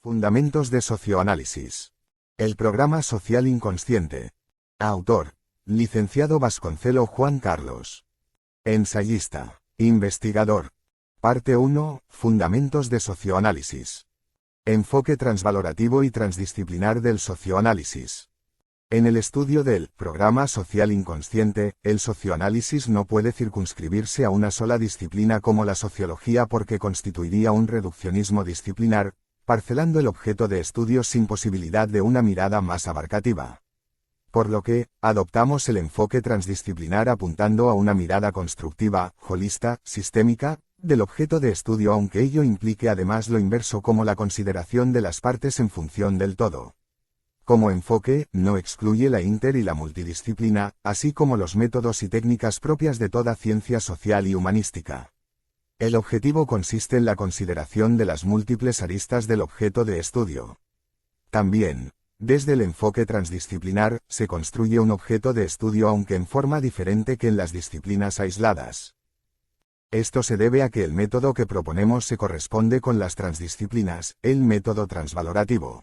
Fundamentos de socioanálisis. El programa social inconsciente. Autor: Licenciado Vasconcelo Juan Carlos. Ensayista, investigador. Parte 1. Fundamentos de socioanálisis. Enfoque transvalorativo y transdisciplinar del socioanálisis. En el estudio del programa social inconsciente, el socioanálisis no puede circunscribirse a una sola disciplina como la sociología porque constituiría un reduccionismo disciplinar, parcelando el objeto de estudio sin posibilidad de una mirada más abarcativa. Por lo que, adoptamos el enfoque transdisciplinar apuntando a una mirada constructiva, holista, sistémica, del objeto de estudio aunque ello implique además lo inverso como la consideración de las partes en función del todo. Como enfoque, no excluye la inter y la multidisciplina, así como los métodos y técnicas propias de toda ciencia social y humanística. El objetivo consiste en la consideración de las múltiples aristas del objeto de estudio. También, desde el enfoque transdisciplinar, se construye un objeto de estudio aunque en forma diferente que en las disciplinas aisladas. Esto se debe a que el método que proponemos se corresponde con las transdisciplinas, el método transvalorativo.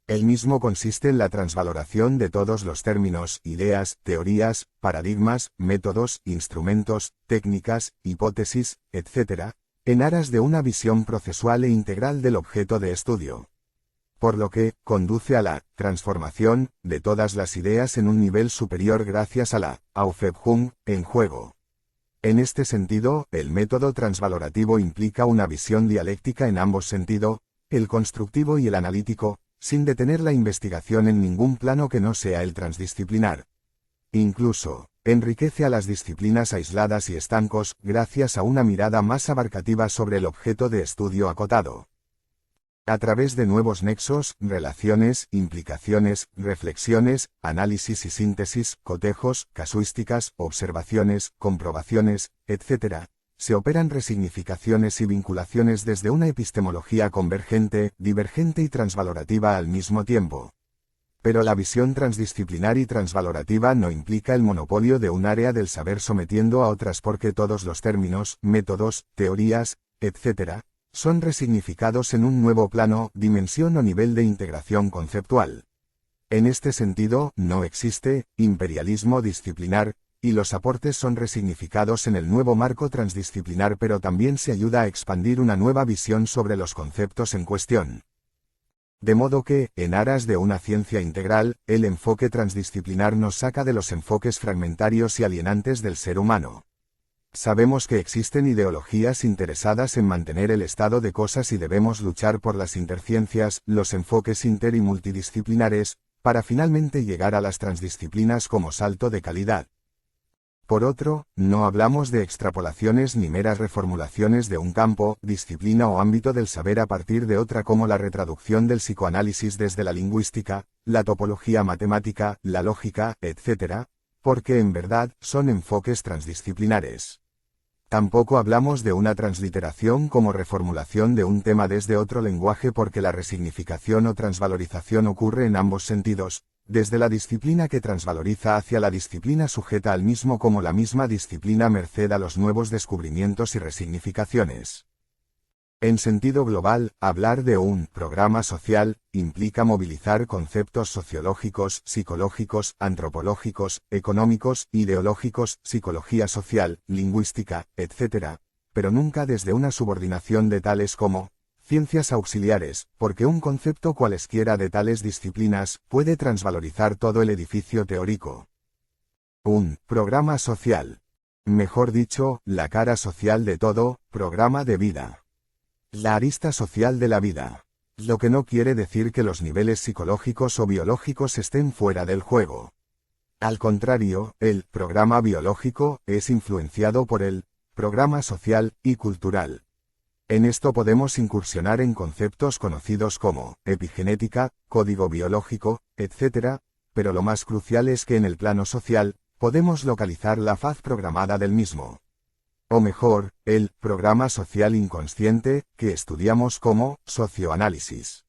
El mismo consiste en la transvaloración de todos los términos, ideas, teorías, paradigmas, métodos, instrumentos, técnicas, hipótesis, etc., en aras de una visión procesual e integral del objeto de estudio. Por lo que, conduce a la transformación de todas las ideas en un nivel superior gracias a la Aufhebung en juego. En este sentido, el método transvalorativo implica una visión dialéctica en ambos sentidos, el constructivo y el analítico, sin detener la investigación en ningún plano que no sea el transdisciplinar. Incluso, enriquece a las disciplinas aisladas y estancos gracias a una mirada más abarcativa sobre el objeto de estudio acotado. A través de nuevos nexos, relaciones, implicaciones, reflexiones, análisis y síntesis, cotejos, casuísticas, observaciones, comprobaciones, etc., se operan resignificaciones y vinculaciones desde una epistemología convergente, divergente y transvalorativa al mismo tiempo. Pero la visión transdisciplinar y transvalorativa no implica el monopolio de un área del saber sometiendo a otras porque todos los términos, métodos, teorías, etc., son resignificados en un nuevo plano, dimensión o nivel de integración conceptual. En este sentido, no existe imperialismo disciplinar, y los aportes son resignificados en el nuevo marco transdisciplinar pero también se ayuda a expandir una nueva visión sobre los conceptos en cuestión. De modo que, en aras de una ciencia integral, el enfoque transdisciplinar nos saca de los enfoques fragmentarios y alienantes del ser humano. Sabemos que existen ideologías interesadas en mantener el estado de cosas y debemos luchar por las interciencias, los enfoques inter y multidisciplinares, para finalmente llegar a las transdisciplinas como salto de calidad. Por otro, no hablamos de extrapolaciones ni meras reformulaciones de un campo, disciplina o ámbito del saber a partir de otra como la retraducción del psicoanálisis desde la lingüística, la topología matemática, la lógica, etc., porque en verdad son enfoques transdisciplinares. Tampoco hablamos de una transliteración como reformulación de un tema desde otro lenguaje porque la resignificación o transvalorización ocurre en ambos sentidos, desde la disciplina que transvaloriza hacia la disciplina sujeta al mismo como la misma disciplina merced a los nuevos descubrimientos y resignificaciones. En sentido global, hablar de un programa social implica movilizar conceptos sociológicos, psicológicos, antropológicos, económicos, ideológicos, psicología social, lingüística, etc., pero nunca desde una subordinación de tales como ciencias auxiliares, porque un concepto cualesquiera de tales disciplinas puede transvalorizar todo el edificio teórico. Un programa social. Mejor dicho, la cara social de todo programa de vida. La arista social de la vida. Lo que no quiere decir que los niveles psicológicos o biológicos estén fuera del juego. Al contrario, el programa biológico es influenciado por el programa social y cultural. En esto podemos incursionar en conceptos conocidos como epigenética, código biológico, etc., pero lo más crucial es que en el plano social, podemos localizar la faz programada del mismo. O mejor, el programa social inconsciente, que estudiamos como socioanálisis.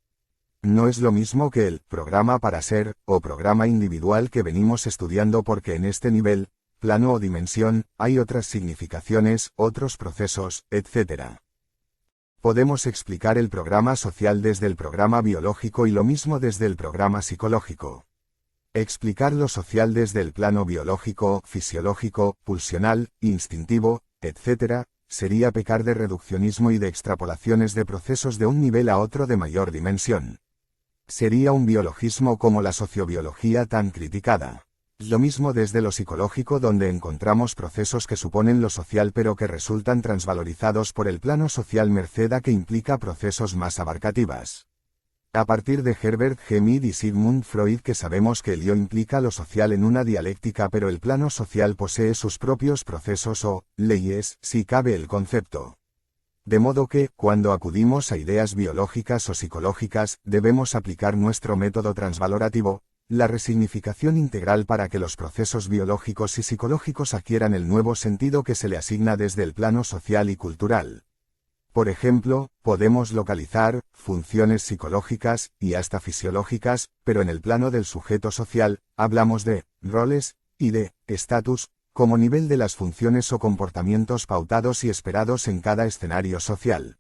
No es lo mismo que el programa para ser, o programa individual que venimos estudiando porque en este nivel, plano o dimensión, hay otras significaciones, otros procesos, etc. Podemos explicar el programa social desde el programa biológico y lo mismo desde el programa psicológico. Explicar lo social desde el plano biológico, fisiológico, pulsional, instintivo, etc., sería pecar de reduccionismo y de extrapolaciones de procesos de un nivel a otro de mayor dimensión. Sería un biologismo como la sociobiología tan criticada. Lo mismo desde lo psicológico, donde encontramos procesos que suponen lo social pero que resultan transvalorizados por el plano social merced a que implica procesos más abarcativas. A partir de Herbert G. Mead y Sigmund Freud, que sabemos que el yo implica lo social en una dialéctica, pero el plano social posee sus propios procesos o leyes, si cabe el concepto. De modo que, cuando acudimos a ideas biológicas o psicológicas, debemos aplicar nuestro método transvalorativo, la resignificación integral, para que los procesos biológicos y psicológicos adquieran el nuevo sentido que se le asigna desde el plano social y cultural. Por ejemplo, podemos localizar funciones psicológicas y hasta fisiológicas, pero en el plano del sujeto social, hablamos de roles y de estatus, como nivel de las funciones o comportamientos pautados y esperados en cada escenario social.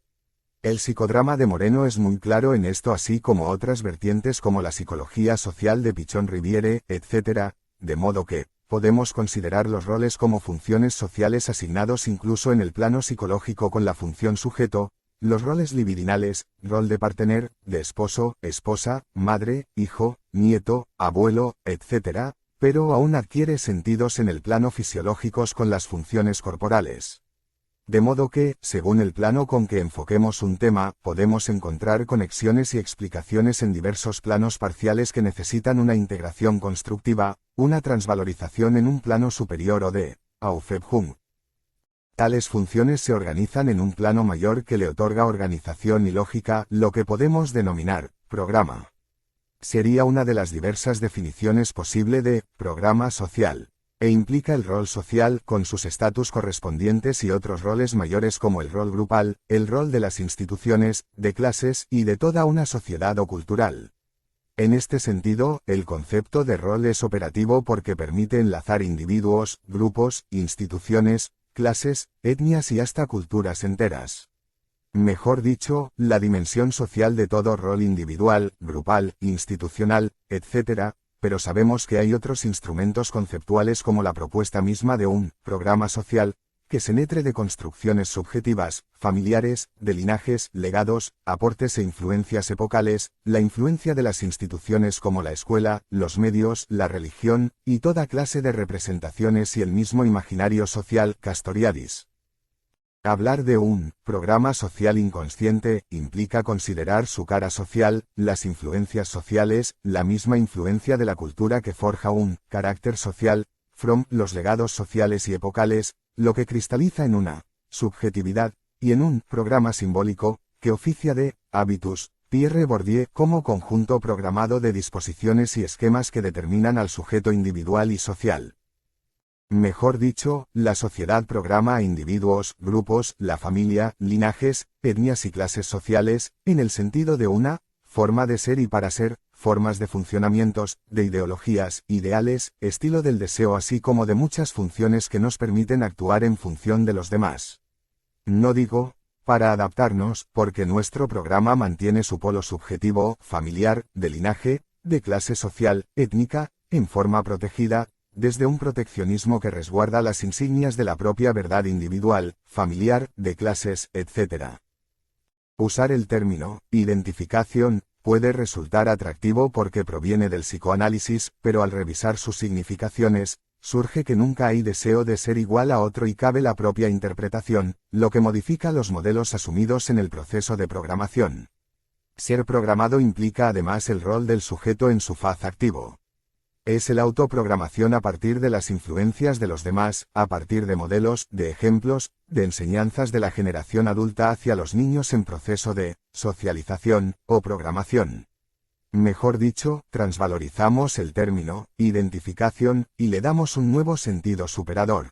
El psicodrama de Moreno es muy claro en esto, así como otras vertientes como la psicología social de Pichon Riviere, etc., de modo que podemos considerar los roles como funciones sociales asignados incluso en el plano psicológico con la función sujeto, los roles libidinales, rol de partener, de esposo, esposa, madre, hijo, nieto, abuelo, etc., pero aún adquiere sentidos en el plano fisiológicos con las funciones corporales. De modo que, según el plano con que enfoquemos un tema, podemos encontrar conexiones y explicaciones en diversos planos parciales que necesitan una integración constructiva, una transvalorización en un plano superior o de Aufhebung. Tales funciones se organizan en un plano mayor que le otorga organización y lógica, lo que podemos denominar programa. Sería una de las diversas definiciones posible de programa social, e implica el rol social con sus estatus correspondientes y otros roles mayores como el rol grupal, el rol de las instituciones, de clases y de toda una sociedad o cultural. En este sentido, el concepto de rol es operativo porque permite enlazar individuos, grupos, instituciones, clases, etnias y hasta culturas enteras. Mejor dicho, la dimensión social de todo rol individual, grupal, institucional, etc., pero sabemos que hay otros instrumentos conceptuales como la propuesta misma de un programa social, que se nutre de construcciones subjetivas, familiares, de linajes, legados, aportes e influencias epocales, la influencia de las instituciones como la escuela, los medios, la religión, y toda clase de representaciones y el mismo imaginario social, Castoriadis. Hablar de un programa social inconsciente implica considerar su cara social, las influencias sociales, la misma influencia de la cultura que forja un carácter social, los legados sociales y epocales, lo que cristaliza en una subjetividad, y en un programa simbólico, que oficia de habitus, Pierre Bourdieu, como conjunto programado de disposiciones y esquemas que determinan al sujeto individual y social. Mejor dicho, la sociedad programa a individuos, grupos, la familia, linajes, etnias y clases sociales, en el sentido de una forma de ser y para ser, formas de funcionamientos, de ideologías, ideales, estilo del deseo, así como de muchas funciones que nos permiten actuar en función de los demás. No digo para adaptarnos, porque nuestro programa mantiene su polo subjetivo, familiar, de linaje, de clase social, étnica, en forma protegida, desde un proteccionismo que resguarda las insignias de la propia verdad individual, familiar, de clases, etc. Usar el término identificación puede resultar atractivo porque proviene del psicoanálisis, pero al revisar sus significaciones, surge que nunca hay deseo de ser igual a otro y cabe la propia interpretación, lo que modifica los modelos asumidos en el proceso de programación. Ser programado implica además el rol del sujeto en su faz activo. Es el autoprogramación a partir de las influencias de los demás, a partir de modelos, de ejemplos, de enseñanzas de la generación adulta hacia los niños en proceso de socialización o programación. Mejor dicho, transvalorizamos el término identificación y le damos un nuevo sentido superador.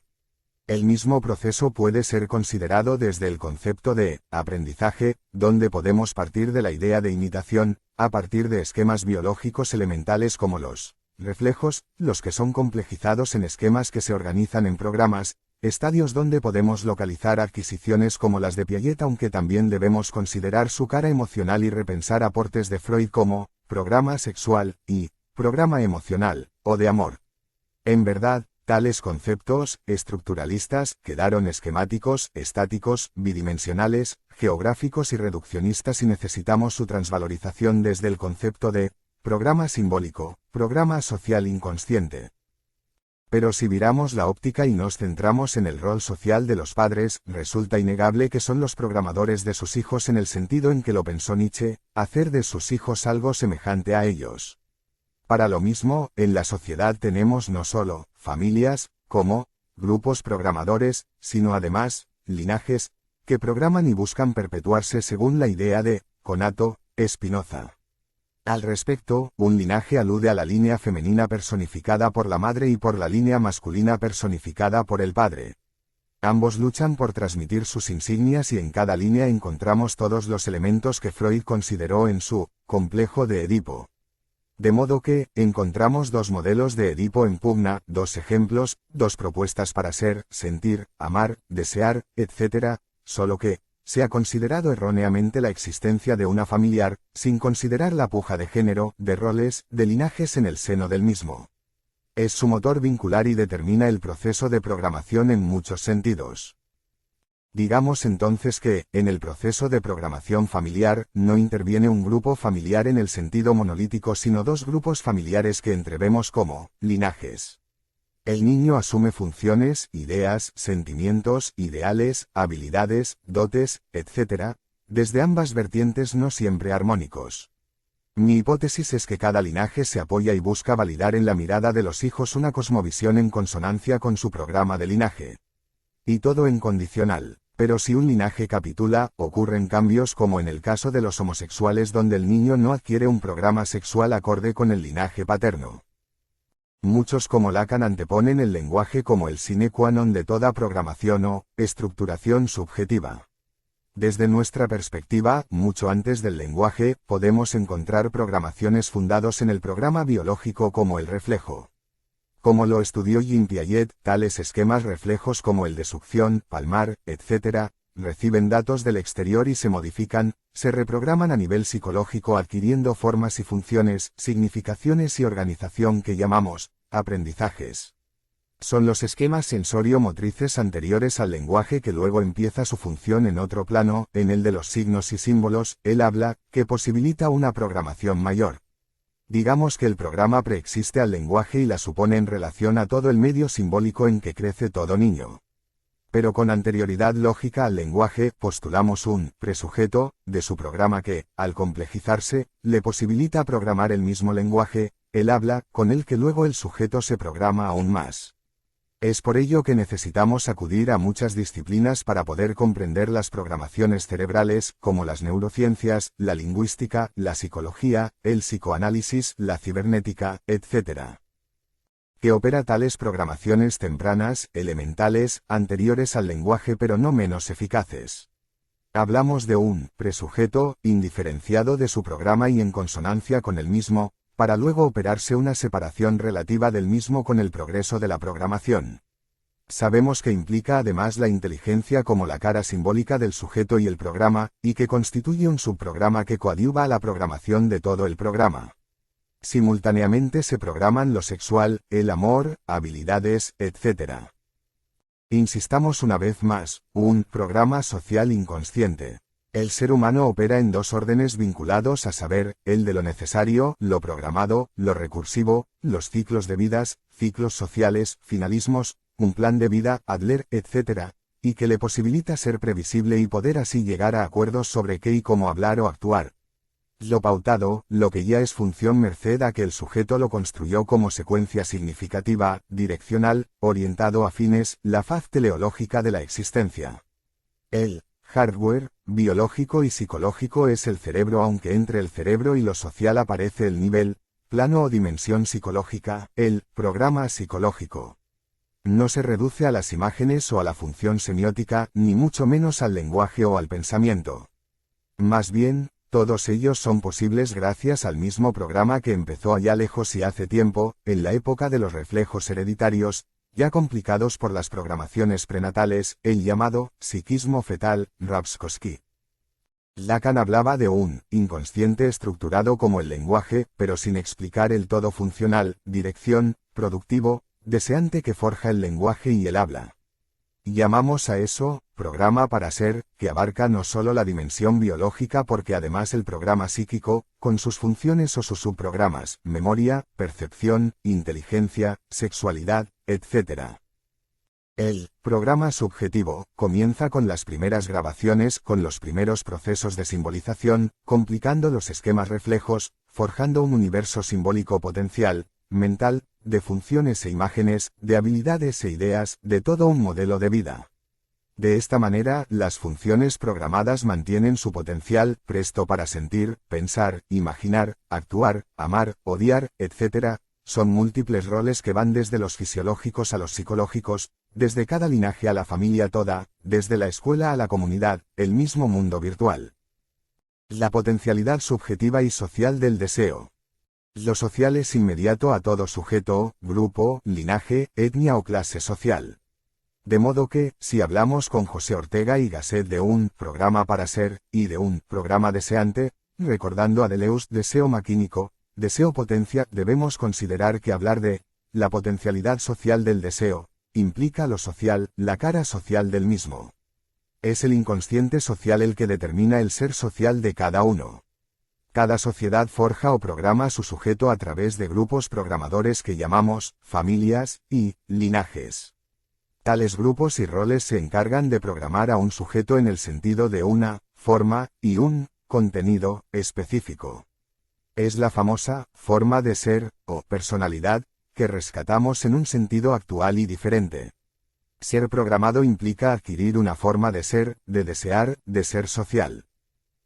El mismo proceso puede ser considerado desde el concepto de aprendizaje, donde podemos partir de la idea de imitación, a partir de esquemas biológicos elementales como los reflejos, los que son complejizados en esquemas que se organizan en programas, estadios donde podemos localizar adquisiciones como las de Piaget, aunque también debemos considerar su cara emocional y repensar aportes de Freud como programa sexual y programa emocional, o de amor. En verdad, tales conceptos estructuralistas quedaron esquemáticos, estáticos, bidimensionales, geográficos y reduccionistas, y necesitamos su transvalorización desde el concepto de programa simbólico, programa social inconsciente. Pero si viramos la óptica y nos centramos en el rol social de los padres, resulta innegable que son los programadores de sus hijos, en el sentido en que lo pensó Nietzsche, hacer de sus hijos algo semejante a ellos. Para lo mismo, en la sociedad tenemos no solo familias, como grupos programadores, sino además linajes, que programan y buscan perpetuarse según la idea de conato, Spinoza. Al respecto, un linaje alude a la línea femenina personificada por la madre y por la línea masculina personificada por el padre. Ambos luchan por transmitir sus insignias, y en cada línea encontramos todos los elementos que Freud consideró en su complejo de Edipo. De modo que, encontramos dos modelos de Edipo en pugna, dos ejemplos, dos propuestas para ser, sentir, amar, desear, etc., solo que se ha considerado erróneamente la existencia de una familiar, sin considerar la puja de género, de roles, de linajes en el seno del mismo. Es su motor vincular y determina el proceso de programación en muchos sentidos. Digamos entonces que, en el proceso de programación familiar, no interviene un grupo familiar en el sentido monolítico, sino dos grupos familiares que entrevemos como linajes. El niño asume funciones, ideas, sentimientos, ideales, habilidades, dotes, etc., desde ambas vertientes no siempre armónicos. Mi hipótesis es que cada linaje se apoya y busca validar en la mirada de los hijos una cosmovisión en consonancia con su programa de linaje. Y todo en condicional. Pero si un linaje capitula, ocurren cambios, como en el caso de los homosexuales, donde el niño no adquiere un programa sexual acorde con el linaje paterno. Muchos como Lacan anteponen el lenguaje como el sine qua non de toda programación o estructuración subjetiva. Desde nuestra perspectiva, mucho antes del lenguaje, podemos encontrar programaciones fundados en el programa biológico como el reflejo. Como lo estudió Jean Piaget, tales esquemas reflejos como el de succión, palmar, etc., reciben datos del exterior y se modifican, se reprograman a nivel psicológico, adquiriendo formas y funciones, significaciones y organización que llamamos aprendizajes. Son los esquemas sensorio-motrices anteriores al lenguaje que luego empieza su función en otro plano, en el de los signos y símbolos, el habla, que posibilita una programación mayor. Digamos que el programa preexiste al lenguaje y la supone en relación a todo el medio simbólico en que crece todo niño. Pero con anterioridad lógica al lenguaje, postulamos un presujeto de su programa que, al complejizarse, le posibilita programar el mismo lenguaje, el habla, con el que luego el sujeto se programa aún más. Es por ello que necesitamos acudir a muchas disciplinas para poder comprender las programaciones cerebrales, como las neurociencias, la lingüística, la psicología, el psicoanálisis, la cibernética, etc. Que opera tales programaciones tempranas, elementales, anteriores al lenguaje pero no menos eficaces. Hablamos de un presujeto, indiferenciado de su programa y en consonancia con el mismo, para luego operarse una separación relativa del mismo con el progreso de la programación. Sabemos que implica además la inteligencia como la cara simbólica del sujeto y el programa, y que constituye un subprograma que coadyuva a la programación de todo el programa. Simultáneamente se programan lo sexual, el amor, habilidades, etc. Insistamos una vez más, un programa social inconsciente. El ser humano opera en dos órdenes vinculados, a saber, el de lo necesario, lo programado, lo recursivo, los ciclos de vidas, ciclos sociales, finalismos, un plan de vida, Adler, etc., y que le posibilita ser previsible y poder así llegar a acuerdos sobre qué y cómo hablar o actuar. Lo pautado, lo que ya es función merced a que el sujeto lo construyó como secuencia significativa, direccional, orientado a fines, la faz teleológica de la existencia. El hardware, biológico y psicológico es el cerebro, aunque entre el cerebro y lo social aparece el nivel, plano o dimensión psicológica, el programa psicológico. No se reduce a las imágenes o a la función semiótica, ni mucho menos al lenguaje o al pensamiento. Más bien, todos ellos son posibles gracias al mismo programa que empezó allá lejos y hace tiempo, en la época de los reflejos hereditarios, ya complicados por las programaciones prenatales, el llamado psiquismo fetal, Rapskowski. Lacan hablaba de un inconsciente estructurado como el lenguaje, pero sin explicar el todo funcional, dirección, productivo, deseante que forja el lenguaje y el habla. Llamamos a eso programa para ser, que abarca no solo la dimensión biológica porque además el programa psíquico, con sus funciones o sus subprogramas, memoria, percepción, inteligencia, sexualidad, etc. El programa subjetivo comienza con las primeras grabaciones, con los primeros procesos de simbolización, complicando los esquemas reflejos, forjando un universo simbólico potencial, mental, de funciones e imágenes, de habilidades e ideas, de todo un modelo de vida. De esta manera, las funciones programadas mantienen su potencial, presto para sentir, pensar, imaginar, actuar, amar, odiar, etc. Son múltiples roles que van desde los fisiológicos a los psicológicos, desde cada linaje a la familia toda, desde la escuela a la comunidad, el mismo mundo virtual. La potencialidad subjetiva y social del deseo. Lo social es inmediato a todo sujeto, grupo, linaje, etnia o clase social. De modo que, si hablamos con José Ortega y Gasset de un programa para ser, y de un programa deseante, recordando a Deleuze deseo maquínico, deseo potencia, debemos considerar que hablar de la potencialidad social del deseo implica lo social, la cara social del mismo. Es el inconsciente social el que determina el ser social de cada uno. Cada sociedad forja o programa a su sujeto a través de grupos programadores que llamamos familias y linajes. Tales grupos y roles se encargan de programar a un sujeto en el sentido de una forma y un contenido específico. Es la famosa forma de ser o personalidad que rescatamos en un sentido actual y diferente. Ser programado implica adquirir una forma de ser, de desear, de ser social.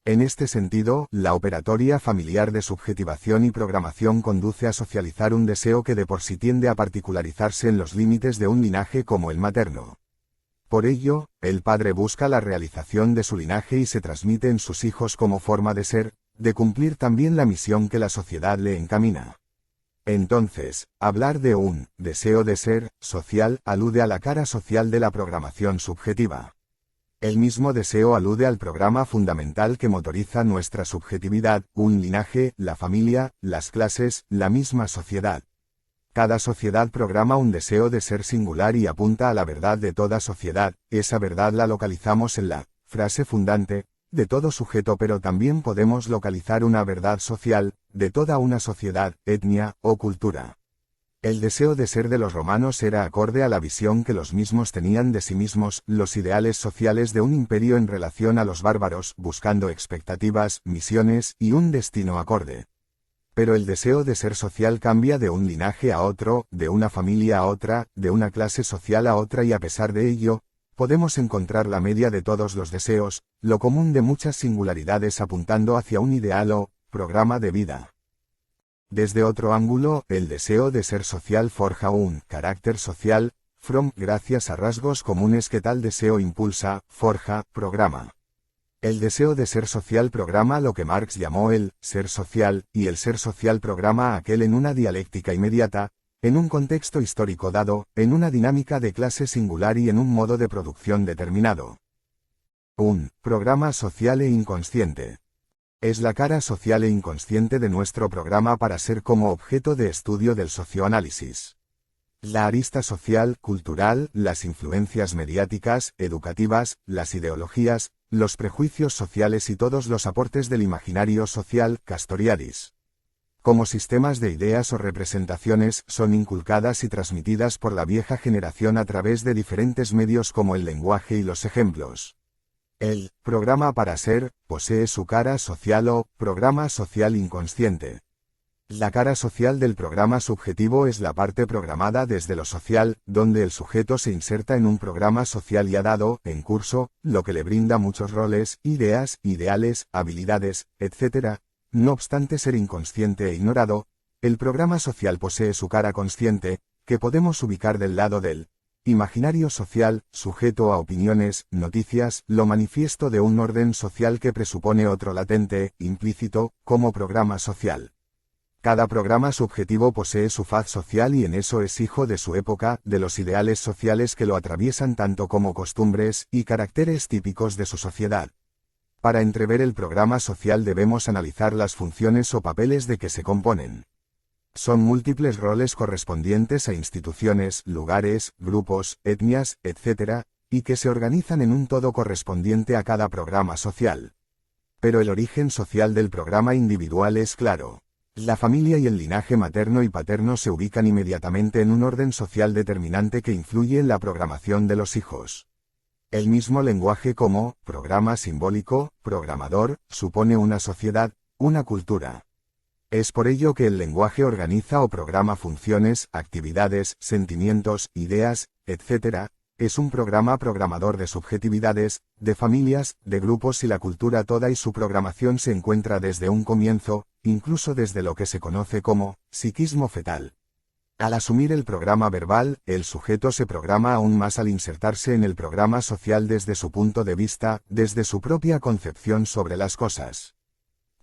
En este sentido, la operatoria familiar de subjetivación y programación conduce a socializar un deseo que de por sí tiende a particularizarse en los límites de un linaje como el materno. Por ello, el padre busca la realización de su linaje y se transmite en sus hijos como forma de ser, de cumplir también la misión que la sociedad le encamina. Entonces, hablar de un deseo de ser social alude a la cara social de la programación subjetiva. El mismo deseo alude al programa fundamental que motoriza nuestra subjetividad, un linaje, la familia, las clases, la misma sociedad. Cada sociedad programa un deseo de ser singular y apunta a la verdad de toda sociedad, esa verdad la localizamos en la frase fundante de todo sujeto, pero también podemos localizar una verdad social, de toda una sociedad, etnia o cultura. El deseo de ser de los romanos era acorde a la visión que los mismos tenían de sí mismos, los ideales sociales de un imperio en relación a los bárbaros, buscando expectativas, misiones y un destino acorde. Pero el deseo de ser social cambia de un linaje a otro, de una familia a otra, de una clase social a otra y a pesar de ello, podemos encontrar la media de todos los deseos, lo común de muchas singularidades apuntando hacia un ideal o programa de vida. Desde otro ángulo, el deseo de ser social forja un carácter social, gracias a rasgos comunes que tal deseo impulsa, forja, programa. El deseo de ser social programa lo que Marx llamó el ser social, y el ser social programa a aquel en una dialéctica inmediata, en un contexto histórico dado, en una dinámica de clase singular y en un modo de producción determinado. Un programa social e inconsciente. Es la cara social e inconsciente de nuestro programa para ser como objeto de estudio del socioanálisis. La arista social, cultural, las influencias mediáticas, educativas, las ideologías, los prejuicios sociales y todos los aportes del imaginario social, Castoriadis. Como sistemas de ideas o representaciones, son inculcadas y transmitidas por la vieja generación a través de diferentes medios como el lenguaje y los ejemplos. El programa para ser posee su cara social o programa social inconsciente. La cara social del programa subjetivo es la parte programada desde lo social, donde el sujeto se inserta en un programa social ya dado, en curso, lo que le brinda muchos roles, ideas, ideales, habilidades, etc. No obstante ser inconsciente e ignorado, el programa social posee su cara consciente, que podemos ubicar del lado del imaginario social, sujeto a opiniones, noticias, lo manifiesto de un orden social que presupone otro latente, implícito, como programa social. Cada programa subjetivo posee su faz social y en eso es hijo de su época, de los ideales sociales que lo atraviesan tanto como costumbres y caracteres típicos de su sociedad. Para entrever el programa social debemos analizar las funciones o papeles de que se componen. Son múltiples roles correspondientes a instituciones, lugares, grupos, etnias, etc., y que se organizan en un todo correspondiente a cada programa social. Pero el origen social del programa individual es claro. La familia y el linaje materno y paterno se ubican inmediatamente en un orden social determinante que influye en la programación de los hijos. El mismo lenguaje como programa simbólico, programador, supone una sociedad, una cultura. Es por ello que el lenguaje organiza o programa funciones, actividades, sentimientos, ideas, etc., es un programa programador de subjetividades, de familias, de grupos y la cultura toda y su programación se encuentra desde un comienzo, incluso desde lo que se conoce como psiquismo fetal. Al asumir el programa verbal, el sujeto se programa aún más al insertarse en el programa social desde su punto de vista, desde su propia concepción sobre las cosas.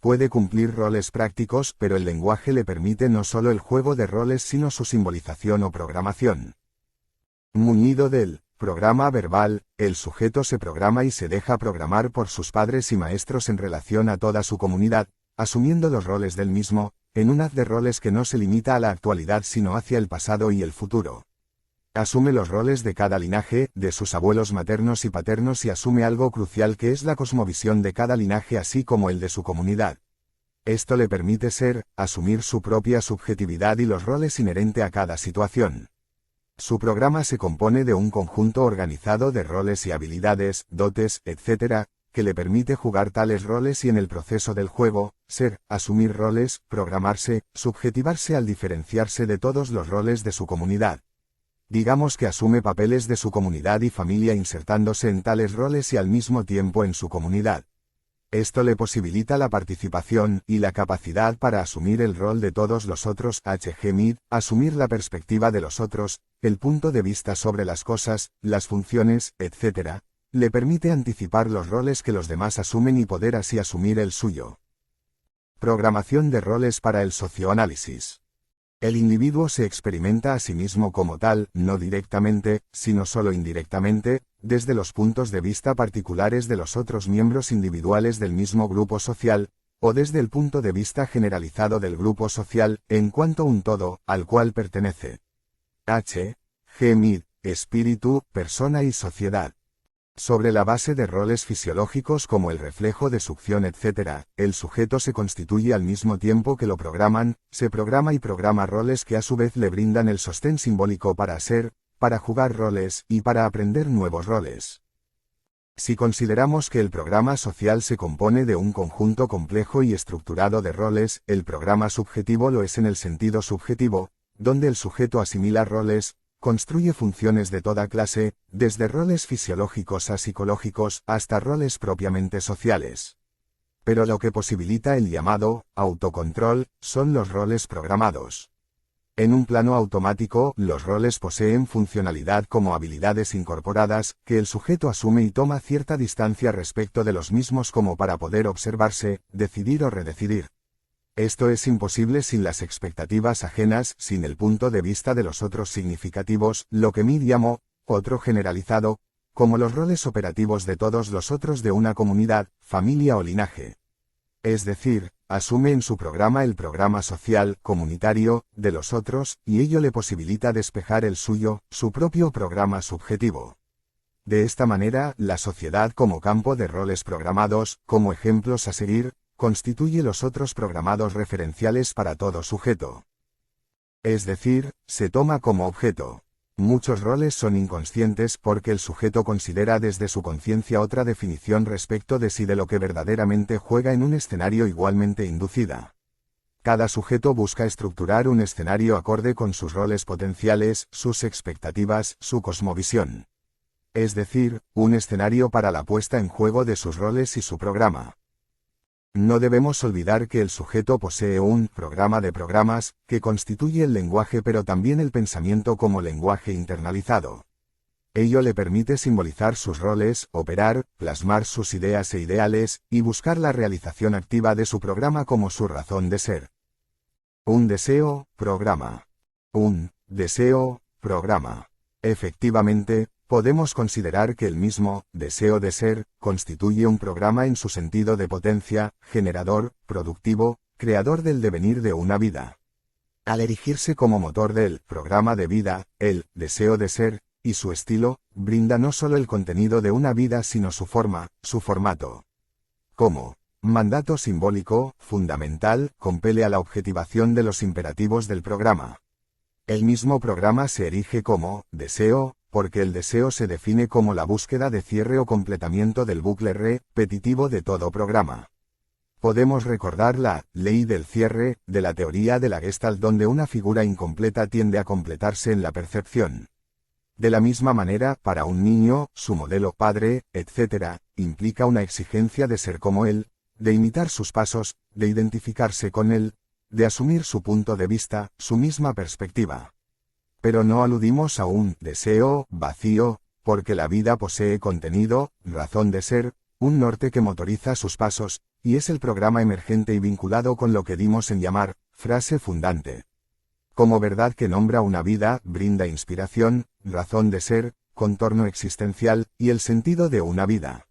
Puede cumplir roles prácticos, pero el lenguaje le permite no solo el juego de roles sino su simbolización o programación. Muñido del programa verbal, el sujeto se programa y se deja programar por sus padres y maestros en relación a toda su comunidad, asumiendo los roles del mismo, en un haz de roles que no se limita a la actualidad sino hacia el pasado y el futuro. Asume los roles de cada linaje, de sus abuelos maternos y paternos y asume algo crucial que es la cosmovisión de cada linaje así como el de su comunidad. Esto le permite asumir su propia subjetividad y los roles inherente a cada situación. Su programa se compone de un conjunto organizado de roles y habilidades, dotes, etc., que le permite jugar tales roles y en el proceso del juego, asumir roles, programarse, subjetivarse al diferenciarse de todos los roles de su comunidad. Digamos que asume papeles de su comunidad y familia insertándose en tales roles y al mismo tiempo en su comunidad. Esto le posibilita la participación y la capacidad para asumir el rol de todos los otros, asumir la perspectiva de los otros, el punto de vista sobre las cosas, las funciones, etc., le permite anticipar los roles que los demás asumen y poder así asumir el suyo. Programación de roles para el socioanálisis. El individuo se experimenta a sí mismo como tal, no directamente, sino solo indirectamente, desde los puntos de vista particulares de los otros miembros individuales del mismo grupo social, o desde el punto de vista generalizado del grupo social, en cuanto un todo, al cual pertenece. Espíritu, persona y sociedad. Sobre la base de roles fisiológicos como el reflejo de succión etc., el sujeto se constituye al mismo tiempo que lo programan, se programa y programa roles que a su vez le brindan el sostén simbólico para ser, para jugar roles y para aprender nuevos roles. Si consideramos que el programa social se compone de un conjunto complejo y estructurado de roles, el programa subjetivo lo es en el sentido subjetivo, donde el sujeto asimila roles, construye funciones de toda clase, desde roles fisiológicos a psicológicos hasta roles propiamente sociales. Pero lo que posibilita el llamado autocontrol son los roles programados. En un plano automático, los roles poseen funcionalidad como habilidades incorporadas, que el sujeto asume y toma cierta distancia respecto de los mismos como para poder observarse, decidir o redecidir. Esto es imposible sin las expectativas ajenas, sin el punto de vista de los otros significativos, lo que llamo otro generalizado, como los roles operativos de todos los otros de una comunidad, familia o linaje. Es decir, asume en su programa el programa social, comunitario, de los otros, y ello le posibilita despejar el suyo, su propio programa subjetivo. De esta manera, la sociedad como campo de roles programados, como ejemplos a seguir, constituye los otros programados referenciales para todo sujeto. Es decir, se toma como objeto. Muchos roles son inconscientes porque el sujeto considera desde su conciencia otra definición respecto de sí de lo que verdaderamente juega en un escenario igualmente inducida. Cada sujeto busca estructurar un escenario acorde con sus roles potenciales, sus expectativas, su cosmovisión. Es decir, un escenario para la puesta en juego de sus roles y su programa. No debemos olvidar que el sujeto posee un programa de programas, que constituye el lenguaje pero también el pensamiento como lenguaje internalizado. Ello le permite simbolizar sus roles, operar, plasmar sus ideas e ideales, y buscar la realización activa de su programa como su razón de ser. Un deseo, programa. Un deseo, programa. Efectivamente, podemos considerar que el mismo deseo de ser constituye un programa en su sentido de potencia, generador, productivo, creador del devenir de una vida. Al erigirse como motor del programa de vida, el deseo de ser y su estilo brinda no solo el contenido de una vida sino su forma, su formato. Como mandato simbólico, fundamental, compele a la objetivación de los imperativos del programa. El mismo programa se erige como deseo, porque el deseo se define como la búsqueda de cierre o completamiento del bucle repetitivo de todo programa. Podemos recordar la ley del cierre de la teoría de la Gestalt, donde una figura incompleta tiende a completarse en la percepción. De la misma manera, para un niño, su modelo padre, etc., implica una exigencia de ser como él, de imitar sus pasos, de identificarse con él, de asumir su punto de vista, su misma perspectiva. Pero no aludimos a un deseo vacío, porque la vida posee contenido, razón de ser, un norte que motoriza sus pasos, y es el programa emergente y vinculado con lo que dimos en llamar frase fundante. Como verdad que nombra una vida, brinda inspiración, razón de ser, contorno existencial, y el sentido de una vida.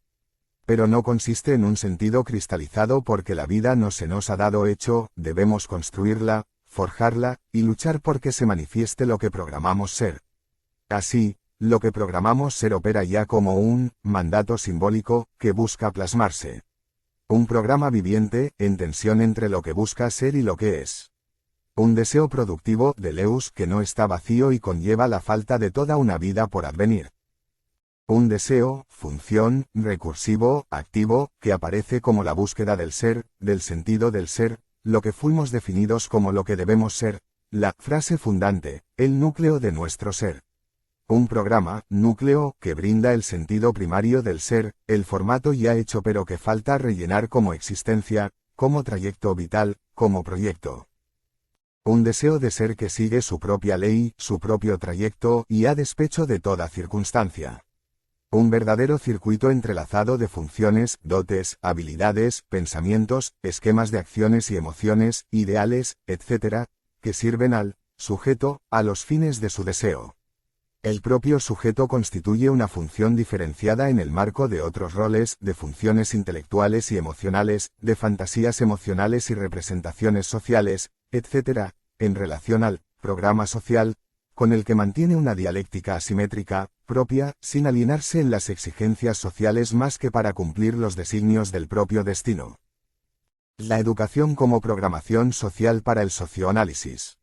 Pero no consiste en un sentido cristalizado porque la vida no se nos ha dado hecho, debemos construirla, forjarla, y luchar porque se manifieste lo que programamos ser. Así, lo que programamos ser opera ya como un mandato simbólico que busca plasmarse. Un programa viviente, en tensión entre lo que busca ser y lo que es. Un deseo productivo de Leus que no está vacío y conlleva la falta de toda una vida por advenir. Un deseo, función, recursivo, activo, que aparece como la búsqueda del ser, del sentido del ser, lo que fuimos definidos como lo que debemos ser, la frase fundante, el núcleo de nuestro ser. Un programa, núcleo, que brinda el sentido primario del ser, el formato ya hecho pero que falta rellenar como existencia, como trayecto vital, como proyecto. Un deseo de ser que sigue su propia ley, su propio trayecto y a despecho de toda circunstancia. Un verdadero circuito entrelazado de funciones, dotes, habilidades, pensamientos, esquemas de acciones y emociones, ideales, etc., que sirven al sujeto, a los fines de su deseo. El propio sujeto constituye una función diferenciada en el marco de otros roles, de funciones intelectuales y emocionales, de fantasías emocionales y representaciones sociales, etc., en relación al programa social, con el que mantiene una dialéctica asimétrica, propia, sin alienarse en las exigencias sociales más que para cumplir los designios del propio destino. La educación como programación social para el socioanálisis.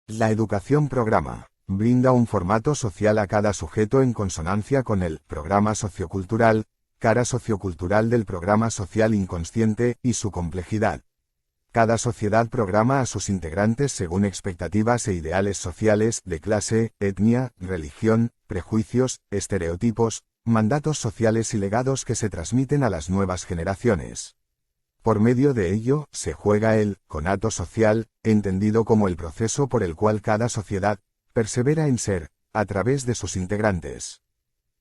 La educación programa brinda un formato social a cada sujeto en consonancia con el programa sociocultural, cara sociocultural del programa social inconsciente y su complejidad. Cada sociedad programa a sus integrantes según expectativas e ideales sociales, de clase, etnia, religión, prejuicios, estereotipos, mandatos sociales y legados que se transmiten a las nuevas generaciones. Por medio de ello, se juega el conato social, entendido como el proceso por el cual cada sociedad persevera en ser, a través de sus integrantes.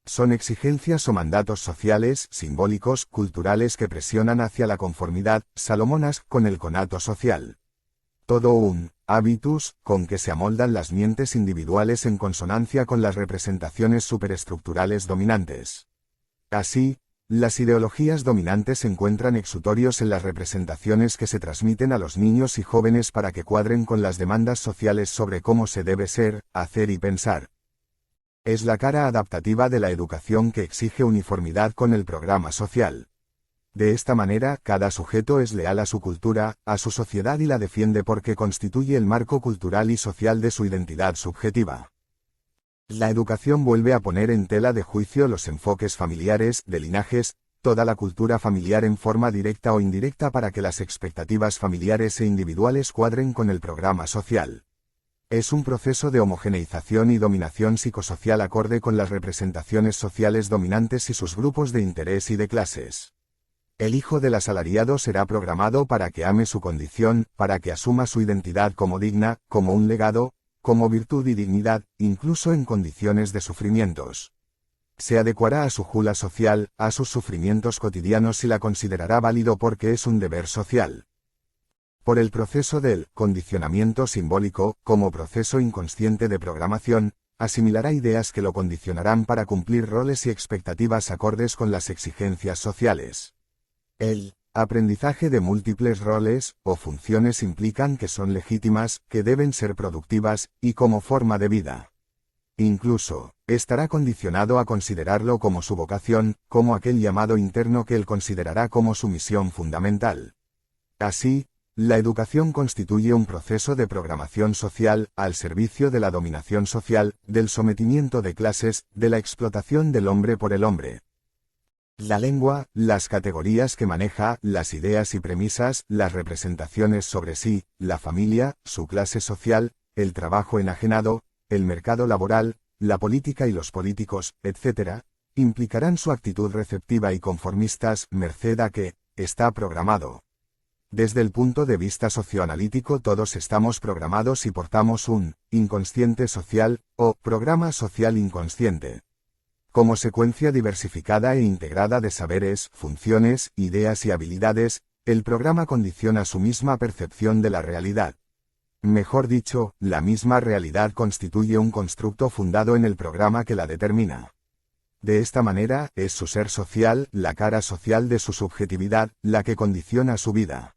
Son exigencias o mandatos sociales, simbólicos, culturales que presionan hacia la conformidad, salomonas, con el conato social. Todo un hábitus, con que se amoldan las mientes individuales en consonancia con las representaciones superestructurales dominantes. Así, las ideologías dominantes encuentran exutorios en las representaciones que se transmiten a los niños y jóvenes para que cuadren con las demandas sociales sobre cómo se debe ser, hacer y pensar. Es la cara adaptativa de la educación que exige uniformidad con el programa social. De esta manera, cada sujeto es leal a su cultura, a su sociedad y la defiende porque constituye el marco cultural y social de su identidad subjetiva. La educación vuelve a poner en tela de juicio los enfoques familiares, de linajes, toda la cultura familiar en forma directa o indirecta para que las expectativas familiares e individuales cuadren con el programa social. Es un proceso de homogeneización y dominación psicosocial acorde con las representaciones sociales dominantes y sus grupos de interés y de clases. El hijo del asalariado será programado para que ame su condición, para que asuma su identidad como digna, como un legado, como virtud y dignidad, incluso en condiciones de sufrimientos. Se adecuará a su jula social, a sus sufrimientos cotidianos y la considerará válido porque es un deber social. Por el proceso del condicionamiento simbólico, como proceso inconsciente de programación, asimilará ideas que lo condicionarán para cumplir roles y expectativas acordes con las exigencias sociales. El aprendizaje de múltiples roles o funciones implican que son legítimas, que deben ser productivas, y como forma de vida. Incluso, estará condicionado a considerarlo como su vocación, como aquel llamado interno que él considerará como su misión fundamental. Así, la educación constituye un proceso de programación social, al servicio de la dominación social, del sometimiento de clases, de la explotación del hombre por el hombre. La lengua, las categorías que maneja, las ideas y premisas, las representaciones sobre sí, la familia, su clase social, el trabajo enajenado, el mercado laboral, la política y los políticos, etc., implicarán su actitud receptiva y conformistas, merced a que está programado. Desde el punto de vista socioanalítico todos estamos programados y portamos un inconsciente social, o programa social inconsciente. Como secuencia diversificada e integrada de saberes, funciones, ideas y habilidades, el programa condiciona su misma percepción de la realidad. Mejor dicho, la misma realidad constituye un constructo fundado en el programa que la determina. De esta manera, es su ser social, la cara social de su subjetividad, la que condiciona su vida.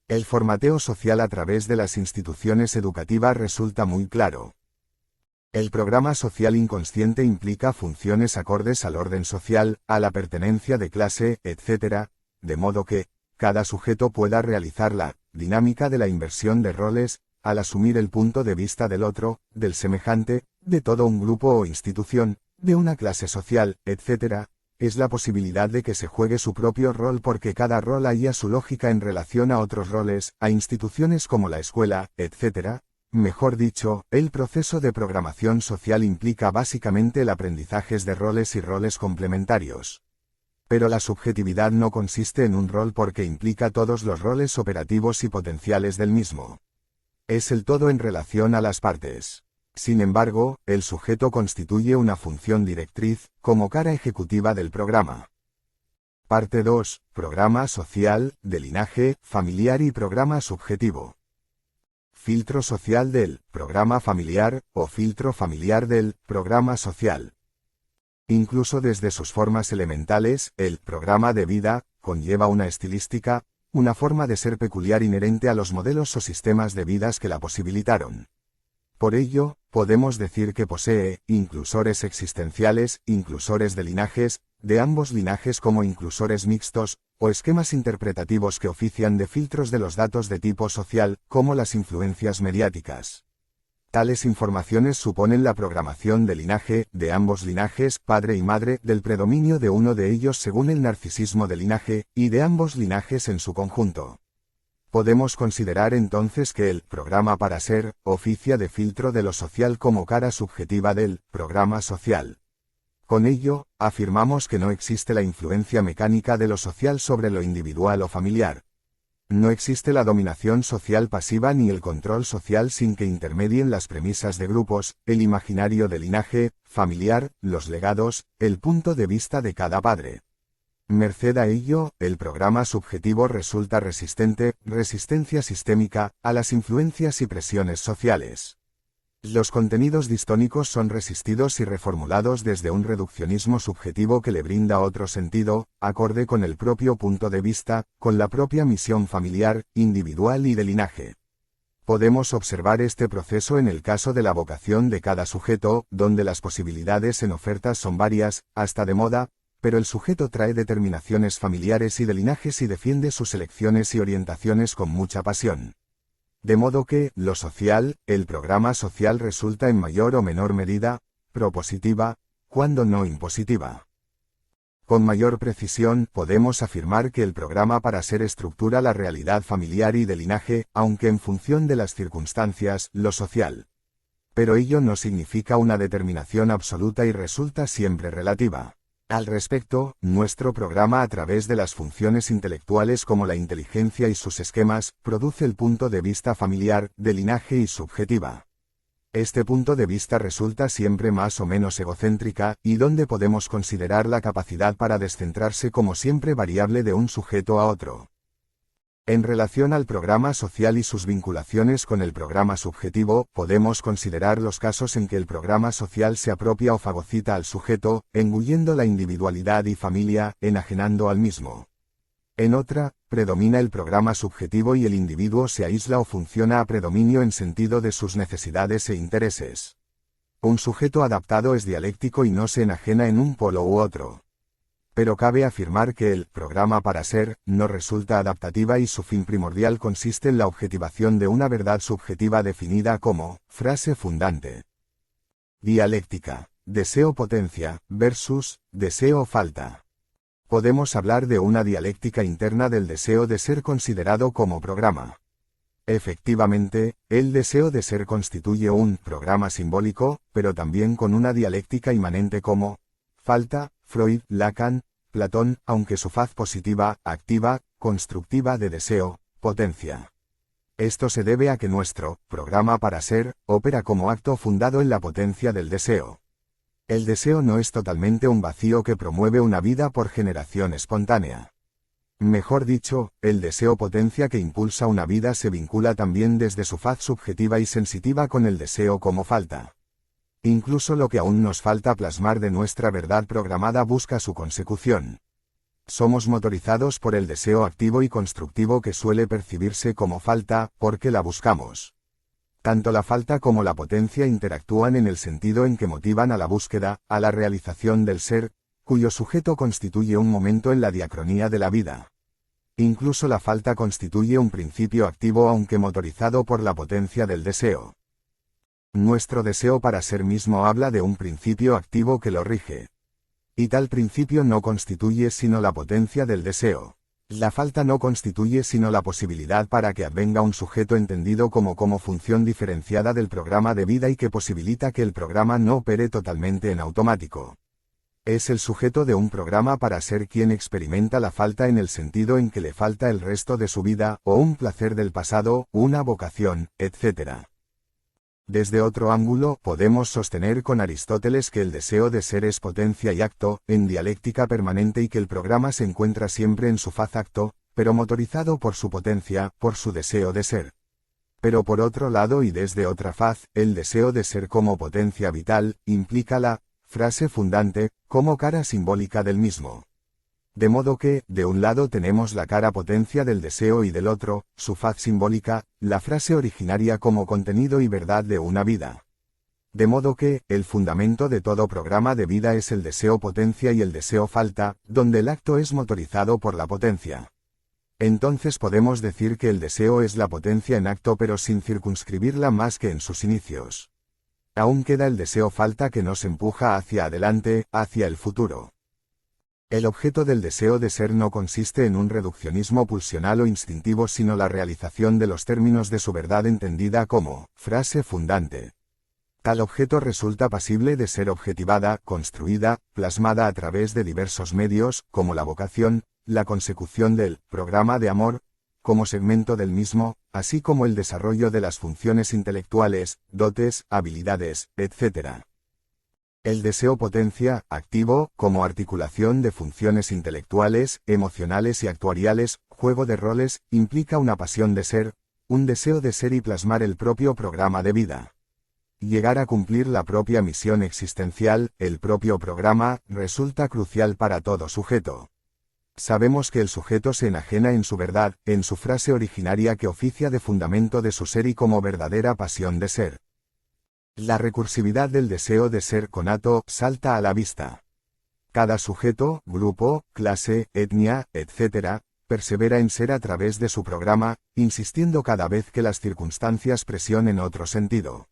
El formateo social a través de las instituciones educativas resulta muy claro. El programa social inconsciente implica funciones acordes al orden social, a la pertenencia de clase, etc., de modo que cada sujeto pueda realizar la dinámica de la inversión de roles, al asumir el punto de vista del otro, del semejante, de todo un grupo o institución, de una clase social, etc., es la posibilidad de que se juegue su propio rol porque cada rol haya su lógica en relación a otros roles, a instituciones como la escuela, etc. Mejor dicho, el proceso de programación social implica básicamente el aprendizaje de roles y roles complementarios. Pero la subjetividad no consiste en un rol porque implica todos los roles operativos y potenciales del mismo. Es el todo en relación a las partes. Sin embargo, el sujeto constituye una función directriz, como cara ejecutiva del programa. Parte 2. Programa social, de linaje, familiar y programa subjetivo. Filtro social del programa familiar, o filtro familiar del programa social. Incluso desde sus formas elementales, el programa de vida conlleva una estilística, una forma de ser peculiar inherente a los modelos o sistemas de vidas que la posibilitaron. Por ello, podemos decir que posee inclusores existenciales, inclusores de linajes, de ambos linajes como inclusores mixtos, o esquemas interpretativos que ofician de filtros de los datos de tipo social, como las influencias mediáticas. Tales informaciones suponen la programación de linaje, de ambos linajes, padre y madre, del predominio de uno de ellos según el narcisismo de linaje, y de ambos linajes en su conjunto. Podemos considerar entonces que el programa para ser oficia de filtro de lo social como cara subjetiva del programa social. Con ello, afirmamos que no existe la influencia mecánica de lo social sobre lo individual o familiar. No existe la dominación social pasiva ni el control social sin que intermedien las premisas de grupos, el imaginario de linaje familiar, los legados, el punto de vista de cada padre. Merced a ello, el programa subjetivo resulta resistencia sistémica, a las influencias y presiones sociales. Los contenidos distónicos son resistidos y reformulados desde un reduccionismo subjetivo que le brinda otro sentido, acorde con el propio punto de vista, con la propia misión familiar, individual y de linaje. Podemos observar este proceso en el caso de la vocación de cada sujeto, donde las posibilidades en ofertas son varias, hasta de moda, pero el sujeto trae determinaciones familiares y de linajes y defiende sus elecciones y orientaciones con mucha pasión. De modo que, lo social, el programa social resulta en mayor o menor medida, propositiva, cuando no impositiva. Con mayor precisión, podemos afirmar que el programa para ser estructura la realidad familiar y de linaje, aunque en función de las circunstancias, lo social. Pero ello no significa una determinación absoluta y resulta siempre relativa. Al respecto, nuestro programa a través de las funciones intelectuales como la inteligencia y sus esquemas, produce el punto de vista familiar, de linaje y subjetiva. Este punto de vista resulta siempre más o menos egocéntrica, y donde podemos considerar la capacidad para descentrarse como siempre variable de un sujeto a otro. En relación al programa social y sus vinculaciones con el programa subjetivo, podemos considerar los casos en que el programa social se apropia o fagocita al sujeto, engullendo la individualidad y familia, enajenando al mismo. En otra, predomina el programa subjetivo y el individuo se aísla o funciona a predominio en sentido de sus necesidades e intereses. Un sujeto adaptado es dialéctico y no se enajena en un polo u otro. Pero cabe afirmar que el programa para ser no resulta adaptativa y su fin primordial consiste en la objetivación de una verdad subjetiva definida como frase fundante. Dialéctica, deseo-potencia, versus deseo-falta. Podemos hablar de una dialéctica interna del deseo de ser considerado como programa. Efectivamente, el deseo de ser constituye un programa simbólico, pero también con una dialéctica inmanente como falta, Freud, Lacan, Platón, aunque su faz positiva, activa, constructiva de deseo, potencia. Esto se debe a que nuestro programa para ser opera como acto fundado en la potencia del deseo. El deseo no es totalmente un vacío que promueve una vida por generación espontánea. Mejor dicho, el deseo potencia que impulsa una vida se vincula también desde su faz subjetiva y sensitiva con el deseo como falta. Incluso lo que aún nos falta plasmar de nuestra verdad programada busca su consecución. Somos motorizados por el deseo activo y constructivo que suele percibirse como falta, porque la buscamos. Tanto la falta como la potencia interactúan en el sentido en que motivan a la búsqueda, a la realización del ser, cuyo sujeto constituye un momento en la diacronía de la vida. Incluso la falta constituye un principio activo aunque motorizado por la potencia del deseo. Nuestro deseo para ser mismo habla de un principio activo que lo rige. Y tal principio no constituye sino la potencia del deseo. La falta no constituye sino la posibilidad para que advenga un sujeto entendido como función diferenciada del programa de vida y que posibilita que el programa no opere totalmente en automático. Es el sujeto de un programa para ser quien experimenta la falta en el sentido en que le falta el resto de su vida, o un placer del pasado, una vocación, etc. Desde otro ángulo, podemos sostener con Aristóteles que el deseo de ser es potencia y acto, en dialéctica permanente y que el programa se encuentra siempre en su faz acto, pero motorizado por su potencia, por su deseo de ser. Pero por otro lado y desde otra faz, el deseo de ser como potencia vital, implica la frase fundante, como cara simbólica del mismo. De modo que, de un lado tenemos la cara potencia del deseo y del otro, su faz simbólica, la frase originaria como contenido y verdad de una vida. De modo que, el fundamento de todo programa de vida es el deseo potencia y el deseo falta, donde el acto es motorizado por la potencia. Entonces podemos decir que el deseo es la potencia en acto pero sin circunscribirla más que en sus inicios. Aún queda el deseo falta que nos empuja hacia adelante, hacia el futuro. El objeto del deseo de ser no consiste en un reduccionismo pulsional o instintivo sino la realización de los términos de su verdad entendida como frase fundante. Tal objeto resulta pasible de ser objetivada, construida, plasmada a través de diversos medios, como la vocación, la consecución del programa de amor, como segmento del mismo, así como el desarrollo de las funciones intelectuales, dotes, habilidades, etc. El deseo potencia, activo, como articulación de funciones intelectuales, emocionales y actuariales, juego de roles, implica una pasión de ser, un deseo de ser y plasmar el propio programa de vida. Llegar a cumplir la propia misión existencial, el propio programa, resulta crucial para todo sujeto. Sabemos que el sujeto se enajena en su verdad, en su frase originaria que oficia de fundamento de su ser y como verdadera pasión de ser. La recursividad del deseo de ser conato salta a la vista. Cada sujeto, grupo, clase, etnia, etc., persevera en ser a través de su programa, insistiendo cada vez que las circunstancias presionen otro sentido.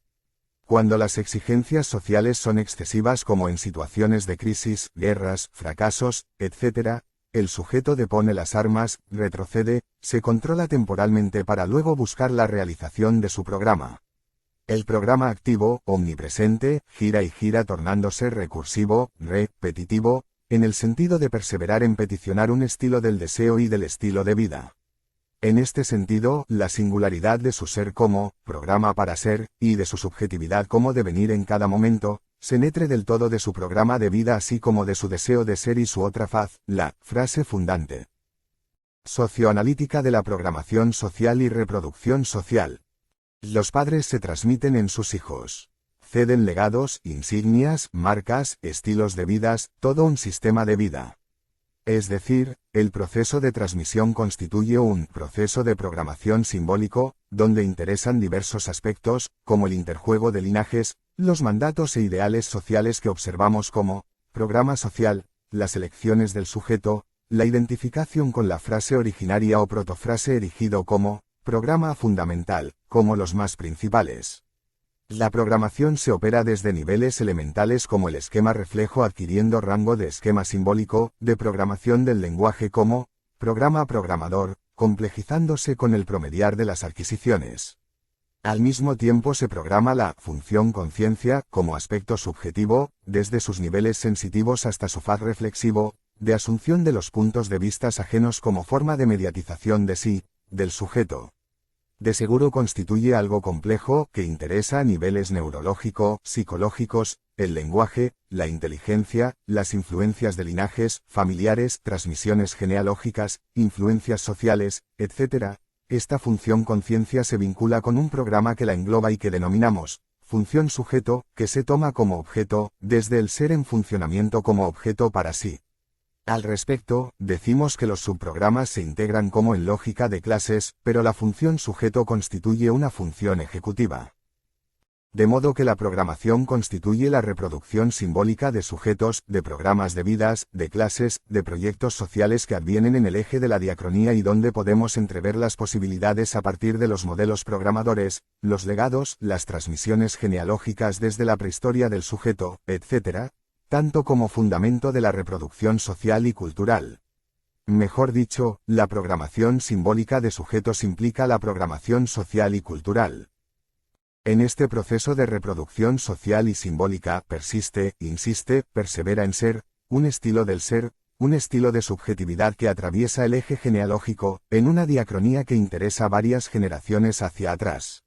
Cuando las exigencias sociales son excesivas como en situaciones de crisis, guerras, fracasos, etc., el sujeto depone las armas, retrocede, se controla temporalmente para luego buscar la realización de su programa. El programa activo, omnipresente, gira y gira tornándose recursivo, repetitivo, en el sentido de perseverar en peticionar un estilo del deseo y del estilo de vida. En este sentido, la singularidad de su ser como programa para ser, y de su subjetividad como devenir en cada momento, se nutre del todo de su programa de vida así como de su deseo de ser y su otra faz, la frase fundante. Socioanalítica de la programación social y reproducción social. Los padres se transmiten en sus hijos. Ceden legados, insignias, marcas, estilos de vidas, todo un sistema de vida. Es decir, el proceso de transmisión constituye un proceso de programación simbólico, donde interesan diversos aspectos, como el interjuego de linajes, los mandatos e ideales sociales que observamos como programa social, las elecciones del sujeto, la identificación con la frase originaria o protofrase erigido como programa fundamental, como los más principales. La programación se opera desde niveles elementales como el esquema reflejo adquiriendo rango de esquema simbólico, de programación del lenguaje como programa programador, complejizándose con el promediar de las adquisiciones. Al mismo tiempo se programa la función conciencia como aspecto subjetivo, desde sus niveles sensitivos hasta su faz reflexivo, de asunción de los puntos de vista ajenos como forma de mediatización de sí, del sujeto. De seguro constituye algo complejo que interesa a niveles neurológico, psicológicos, el lenguaje, la inteligencia, las influencias de linajes, familiares, transmisiones genealógicas, influencias sociales, etc. Esta función conciencia se vincula con un programa que la engloba y que denominamos función sujeto, que se toma como objeto, desde el ser en funcionamiento como objeto para sí. Al respecto, decimos que los subprogramas se integran como en lógica de clases, pero la función sujeto constituye una función ejecutiva. De modo que la programación constituye la reproducción simbólica de sujetos, de programas de vidas, de clases, de proyectos sociales que advienen en el eje de la diacronía y donde podemos entrever las posibilidades a partir de los modelos programadores, los legados, las transmisiones genealógicas desde la prehistoria del sujeto, etc., tanto como fundamento de la reproducción social y cultural. Mejor dicho, la programación simbólica de sujetos implica la programación social y cultural. En este proceso de reproducción social y simbólica persiste, insiste, persevera en ser, un estilo del ser, un estilo de subjetividad que atraviesa el eje genealógico, en una diacronía que interesa varias generaciones hacia atrás.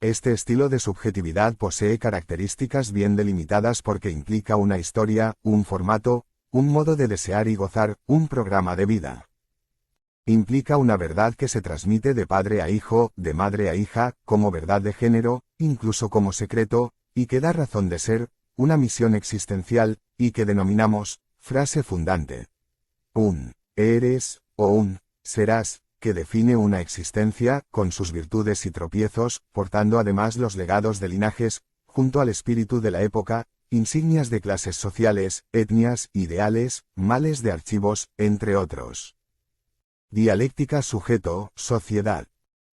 Este estilo de subjetividad posee características bien delimitadas porque implica una historia, un formato, un modo de desear y gozar, un programa de vida. Implica una verdad que se transmite de padre a hijo, de madre a hija, como verdad de género, incluso como secreto, y que da razón de ser, una misión existencial, y que denominamos frase fundante. Un eres, o un serás, que define una existencia, con sus virtudes y tropiezos, portando además los legados de linajes, junto al espíritu de la época, insignias de clases sociales, etnias, ideales, males de archivos, entre otros. Dialéctica sujeto, sociedad.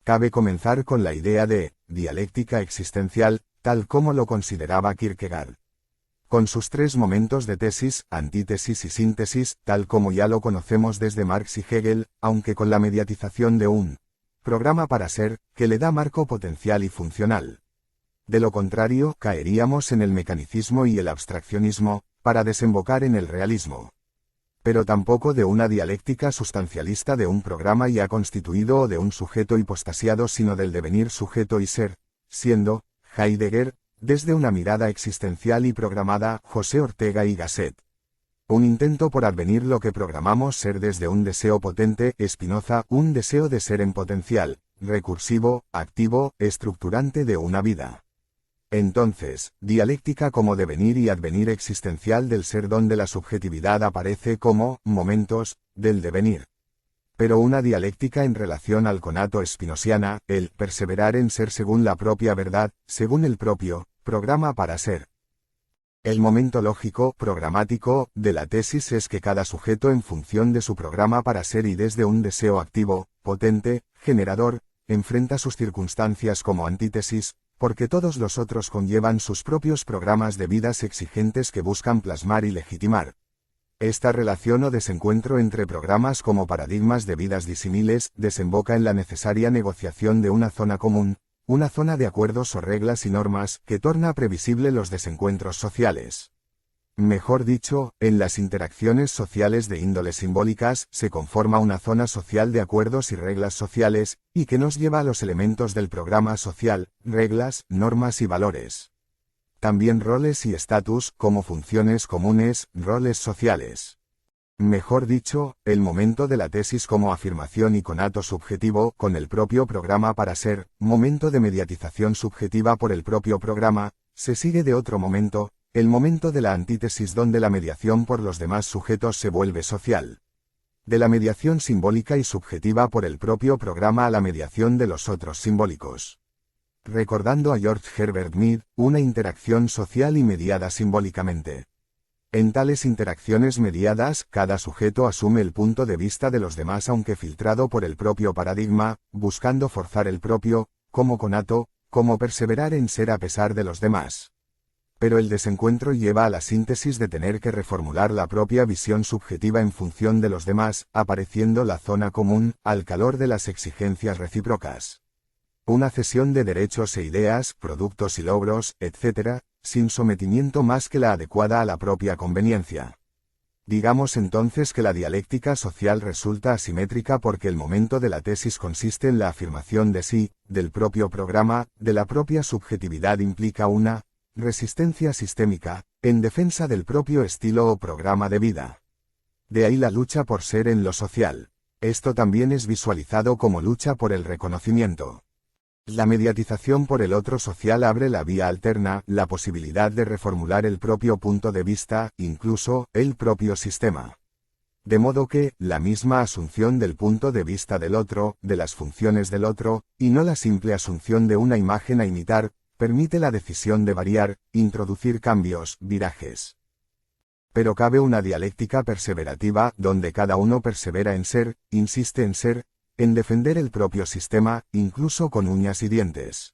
Cabe comenzar con la idea de dialéctica existencial, tal como lo consideraba Kierkegaard. Con sus tres momentos de tesis, antítesis y síntesis, tal como ya lo conocemos desde Marx y Hegel, aunque con la mediatización de un programa para ser, que le da marco potencial y funcional. De lo contrario, caeríamos en el mecanicismo y el abstraccionismo, para desembocar en el realismo. Pero tampoco de una dialéctica sustancialista de un programa ya constituido o de un sujeto hipostasiado, sino del devenir sujeto y ser, siendo Heidegger, desde una mirada existencial y programada, José Ortega y Gasset. Un intento por advenir lo que programamos ser desde un deseo potente, Spinoza, un deseo de ser en potencial, recursivo, activo, estructurante de una vida. Entonces, dialéctica como devenir y advenir existencial del ser donde la subjetividad aparece como momentos del devenir. Pero una dialéctica en relación al conato spinosiana, el perseverar en ser según la propia verdad, según el propio programa para ser. El momento lógico, programático, de la tesis es que cada sujeto en función de su programa para ser y desde un deseo activo, potente, generador, enfrenta sus circunstancias como antítesis, porque todos los otros conllevan sus propios programas de vidas exigentes que buscan plasmar y legitimar. Esta relación o desencuentro entre programas como paradigmas de vidas disímiles desemboca en la necesaria negociación de una zona común, una zona de acuerdos o reglas y normas que torna previsible los desencuentros sociales. Mejor dicho, en las interacciones sociales de índole simbólicas se conforma una zona social de acuerdos y reglas sociales, y que nos lleva a los elementos del programa social, reglas, normas y valores. También roles y estatus como funciones comunes, roles sociales. Mejor dicho, el momento de la tesis como afirmación y conato subjetivo con el propio programa para ser, momento de mediatización subjetiva por el propio programa, se sigue de otro momento, el momento de la antítesis donde la mediación por los demás sujetos se vuelve social. De la mediación simbólica y subjetiva por el propio programa a la mediación de los otros simbólicos. Recordando a George Herbert Mead, una interacción social y mediada simbólicamente. En tales interacciones mediadas, cada sujeto asume el punto de vista de los demás aunque filtrado por el propio paradigma, buscando forzar el propio, como conato, como perseverar en ser a pesar de los demás. Pero el desencuentro lleva a la síntesis de tener que reformular la propia visión subjetiva en función de los demás, apareciendo la zona común, al calor de las exigencias recíprocas. Una cesión de derechos e ideas, productos y logros, etc., sin sometimiento más que la adecuada a la propia conveniencia. Digamos entonces que la dialéctica social resulta asimétrica porque el momento de la tesis consiste en la afirmación de sí, del propio programa, de la propia subjetividad implica una resistencia sistémica, en defensa del propio estilo o programa de vida. De ahí la lucha por ser en lo social. Esto también es visualizado como lucha por el reconocimiento. La mediatización por el otro social abre la vía alterna, la posibilidad de reformular el propio punto de vista, incluso, el propio sistema. De modo que, la misma asunción del punto de vista del otro, de las funciones del otro, y no la simple asunción de una imagen a imitar, permite la decisión de variar, introducir cambios, virajes. Pero cabe una dialéctica perseverativa, donde cada uno persevera en ser, insiste en ser, en defender el propio sistema, incluso con uñas y dientes.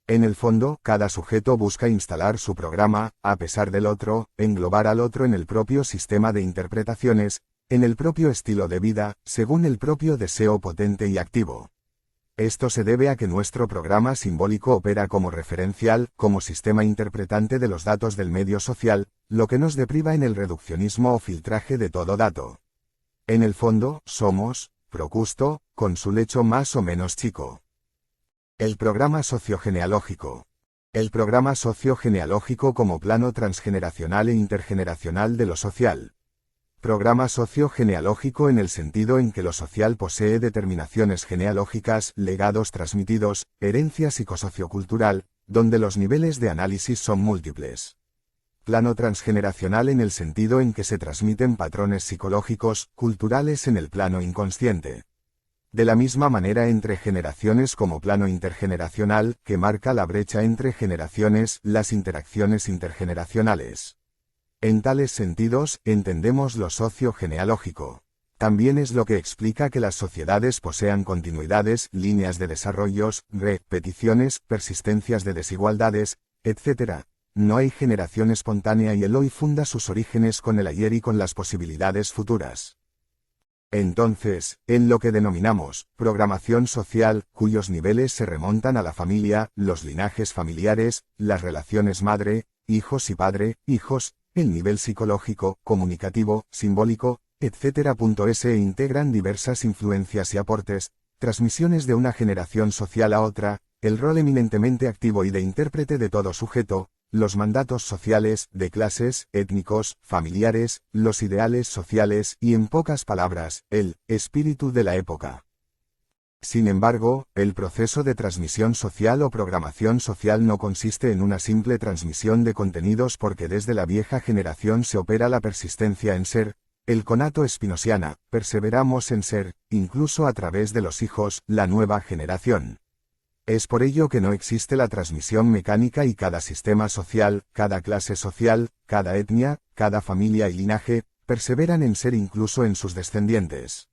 En el fondo, cada sujeto busca instalar su programa, a pesar del otro, englobar al otro en el propio sistema de interpretaciones, en el propio estilo de vida, según el propio deseo potente y activo. Esto se debe a que nuestro programa simbólico opera como referencial, como sistema interpretante de los datos del medio social, lo que nos depriva en el reduccionismo o filtraje de todo dato. En el fondo, somos, Procusto, con su lecho más o menos chico. El programa sociogenealógico. El programa sociogenealógico como plano transgeneracional e intergeneracional de lo social. Programa sociogenealógico en el sentido en que lo social posee determinaciones genealógicas, legados transmitidos, herencia psicosociocultural, donde los niveles de análisis son múltiples. Plano transgeneracional en el sentido en que se transmiten patrones psicológicos, culturales en el plano inconsciente. De la misma manera entre generaciones como plano intergeneracional, que marca la brecha entre generaciones, las interacciones intergeneracionales. En tales sentidos, entendemos lo sociogenealógico. También es lo que explica que las sociedades posean continuidades, líneas de desarrollos, repeticiones, persistencias de desigualdades, etc. No hay generación espontánea y el hoy funda sus orígenes con el ayer y con las posibilidades futuras. Entonces, en lo que denominamos programación social, cuyos niveles se remontan a la familia, los linajes familiares, las relaciones madre, hijos y padre, hijos, el nivel psicológico, comunicativo, simbólico, etc. Se integran diversas influencias y aportes, transmisiones de una generación social a otra, el rol eminentemente activo y de intérprete de todo sujeto, los mandatos sociales, de clases, étnicos, familiares, los ideales sociales y, en pocas palabras, el espíritu de la época. Sin embargo, el proceso de transmisión social o programación social no consiste en una simple transmisión de contenidos porque desde la vieja generación se opera la persistencia en ser, el conato spinosiana, perseveramos en ser, incluso a través de los hijos, la nueva generación. Es por ello que no existe la transmisión mecánica y cada sistema social, cada clase social, cada etnia, cada familia y linaje, perseveran en ser incluso en sus descendientes.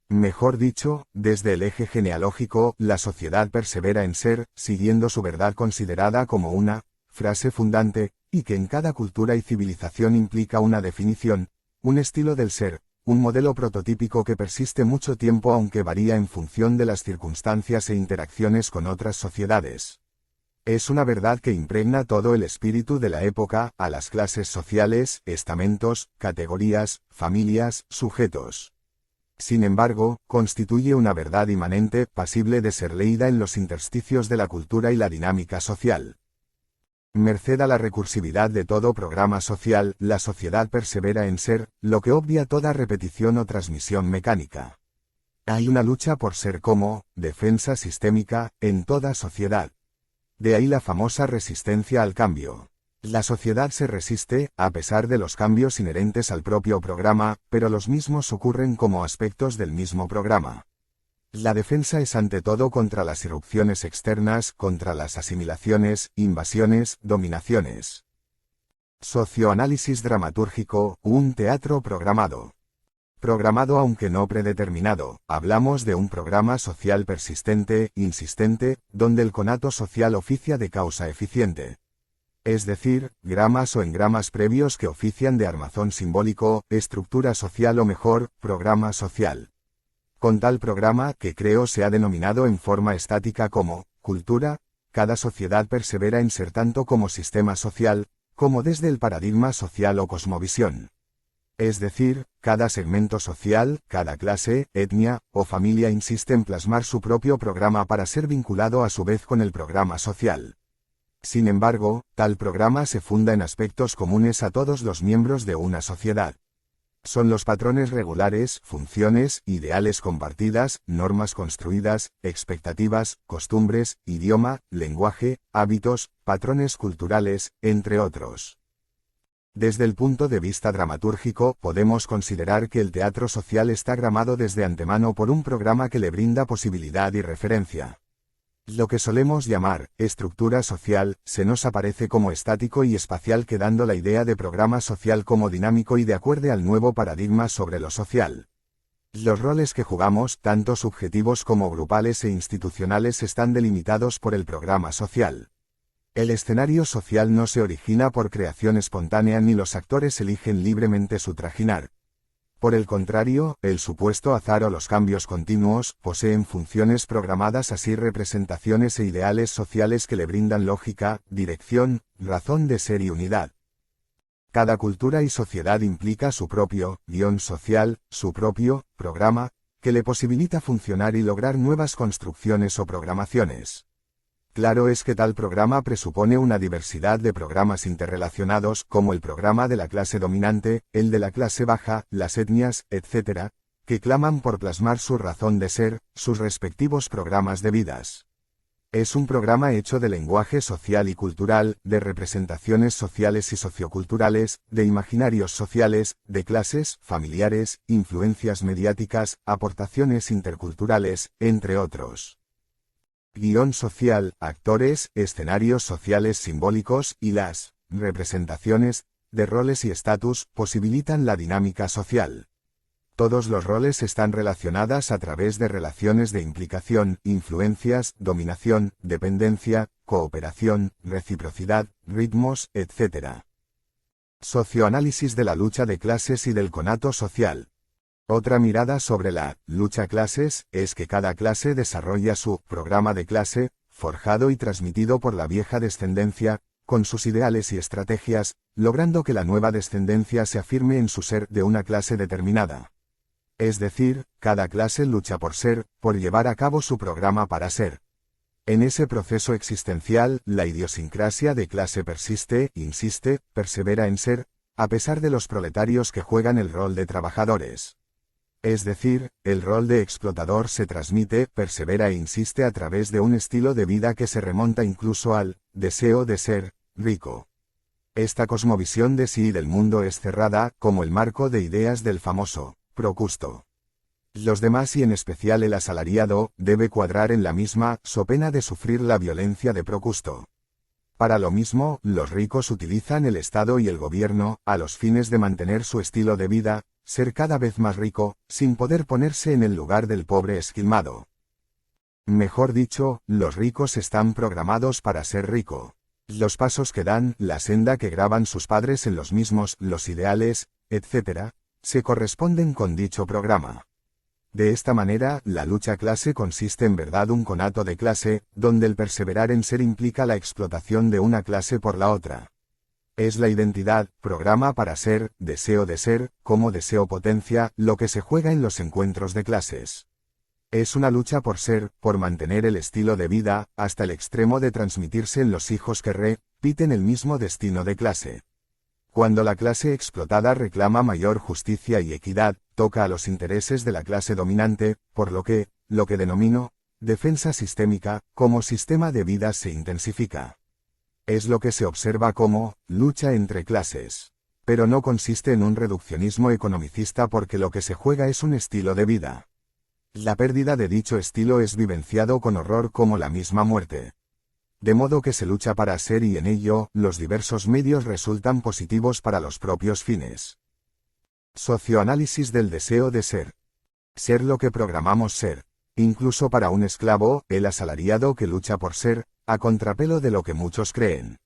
Mejor dicho, desde el eje genealógico, la sociedad persevera en ser, siguiendo su verdad considerada como una frase fundante, y que en cada cultura y civilización implica una definición, un estilo del ser, un modelo prototípico que persiste mucho tiempo aunque varía en función de las circunstancias e interacciones con otras sociedades. Es una verdad que impregna todo el espíritu de la época, a las clases sociales, estamentos, categorías, familias, sujetos. Sin embargo, constituye una verdad inmanente, pasible de ser leída en los intersticios de la cultura y la dinámica social. Merced a la recursividad de todo programa social, la sociedad persevera en ser, lo que obvia toda repetición o transmisión mecánica. Hay una lucha por ser como defensa sistémica en toda sociedad. De ahí la famosa resistencia al cambio. La sociedad se resiste, a pesar de los cambios inherentes al propio programa, pero los mismos ocurren como aspectos del mismo programa. La defensa es ante todo contra las irrupciones externas, contra las asimilaciones, invasiones, dominaciones. Socioanálisis dramatúrgico, un teatro programado. Programado aunque no predeterminado, hablamos de un programa social persistente, insistente, donde el conato social oficia de causa eficiente. Es decir, gramas o engramas previos que ofician de armazón simbólico, estructura social o mejor, programa social. Con tal programa, que creo se ha denominado en forma estática como cultura, cada sociedad persevera en ser tanto como sistema social, como desde el paradigma social o cosmovisión. Es decir, cada segmento social, cada clase, etnia o familia insiste en plasmar su propio programa para ser vinculado a su vez con el programa social. Sin embargo, tal programa se funda en aspectos comunes a todos los miembros de una sociedad. Son los patrones regulares, funciones, ideales compartidas, normas construidas, expectativas, costumbres, idioma, lenguaje, hábitos, patrones culturales, entre otros. Desde el punto de vista dramatúrgico, podemos considerar que el teatro social está gramado desde antemano por un programa que le brinda posibilidad y referencia. Lo que solemos llamar estructura social se nos aparece como estático y espacial, quedando la idea de programa social como dinámico y de acuerdo al nuevo paradigma sobre lo social. Los roles que jugamos, tanto subjetivos como grupales e institucionales, están delimitados por el programa social. El escenario social no se origina por creación espontánea ni los actores eligen libremente su trajinar. Por el contrario, el supuesto azar o los cambios continuos poseen funciones programadas, así representaciones e ideales sociales que le brindan lógica, dirección, razón de ser y unidad. Cada cultura y sociedad implica su propio guión social, su propio programa, que le posibilita funcionar y lograr nuevas construcciones o programaciones. Claro es que tal programa presupone una diversidad de programas interrelacionados, como el programa de la clase dominante, el de la clase baja, las etnias, etc., que claman por plasmar su razón de ser, sus respectivos programas de vidas. Es un programa hecho de lenguaje social y cultural, de representaciones sociales y socioculturales, de imaginarios sociales, de clases, familiares, influencias mediáticas, aportaciones interculturales, entre otros. Guión social, actores, escenarios sociales simbólicos y las representaciones de roles y estatus posibilitan la dinámica social. Todos los roles están relacionadas a través de relaciones de implicación, influencias, dominación, dependencia, cooperación, reciprocidad, ritmos, etc. Socioanálisis de la lucha de clases y del conato social. Otra mirada sobre la lucha clases es que cada clase desarrolla su programa de clase, forjado y transmitido por la vieja descendencia, con sus ideales y estrategias, logrando que la nueva descendencia se afirme en su ser de una clase determinada. Es decir, cada clase lucha por ser, por llevar a cabo su programa para ser. En ese proceso existencial, la idiosincrasia de clase persiste, insiste, persevera en ser, a pesar de los proletarios que juegan el rol de trabajadores. Es decir, el rol de explotador se transmite, persevera e insiste a través de un estilo de vida que se remonta incluso al deseo de ser rico. Esta cosmovisión de sí y del mundo es cerrada, como el marco de ideas del famoso Procusto. Los demás y en especial el asalariado, debe cuadrar en la misma, so pena de sufrir la violencia de Procusto. Para lo mismo, los ricos utilizan el Estado y el gobierno, a los fines de mantener su estilo de vida, ser cada vez más rico, sin poder ponerse en el lugar del pobre esquilmado. Mejor dicho, los ricos están programados para ser rico. Los pasos que dan, la senda que graban sus padres en los mismos, los ideales, etc., se corresponden con dicho programa. De esta manera, la lucha clase consiste en verdad un conato de clase, donde el perseverar en ser implica la explotación de una clase por la otra. Es la identidad, programa para ser, deseo de ser, como deseo potencia, lo que se juega en los encuentros de clases. Es una lucha por ser, por mantener el estilo de vida, hasta el extremo de transmitirse en los hijos que repiten el mismo destino de clase. Cuando la clase explotada reclama mayor justicia y equidad, toca a los intereses de la clase dominante, por lo que denomino defensa sistémica, como sistema de vida se intensifica. Es lo que se observa como lucha entre clases. Pero no consiste en un reduccionismo economicista porque lo que se juega es un estilo de vida. La pérdida de dicho estilo es vivenciado con horror como la misma muerte. De modo que se lucha para ser y en ello, los diversos medios resultan positivos para los propios fines. Socioanálisis del deseo de ser. Ser lo que programamos ser. Incluso para un esclavo, el asalariado que lucha por ser, a contrapelo de lo que muchos creen.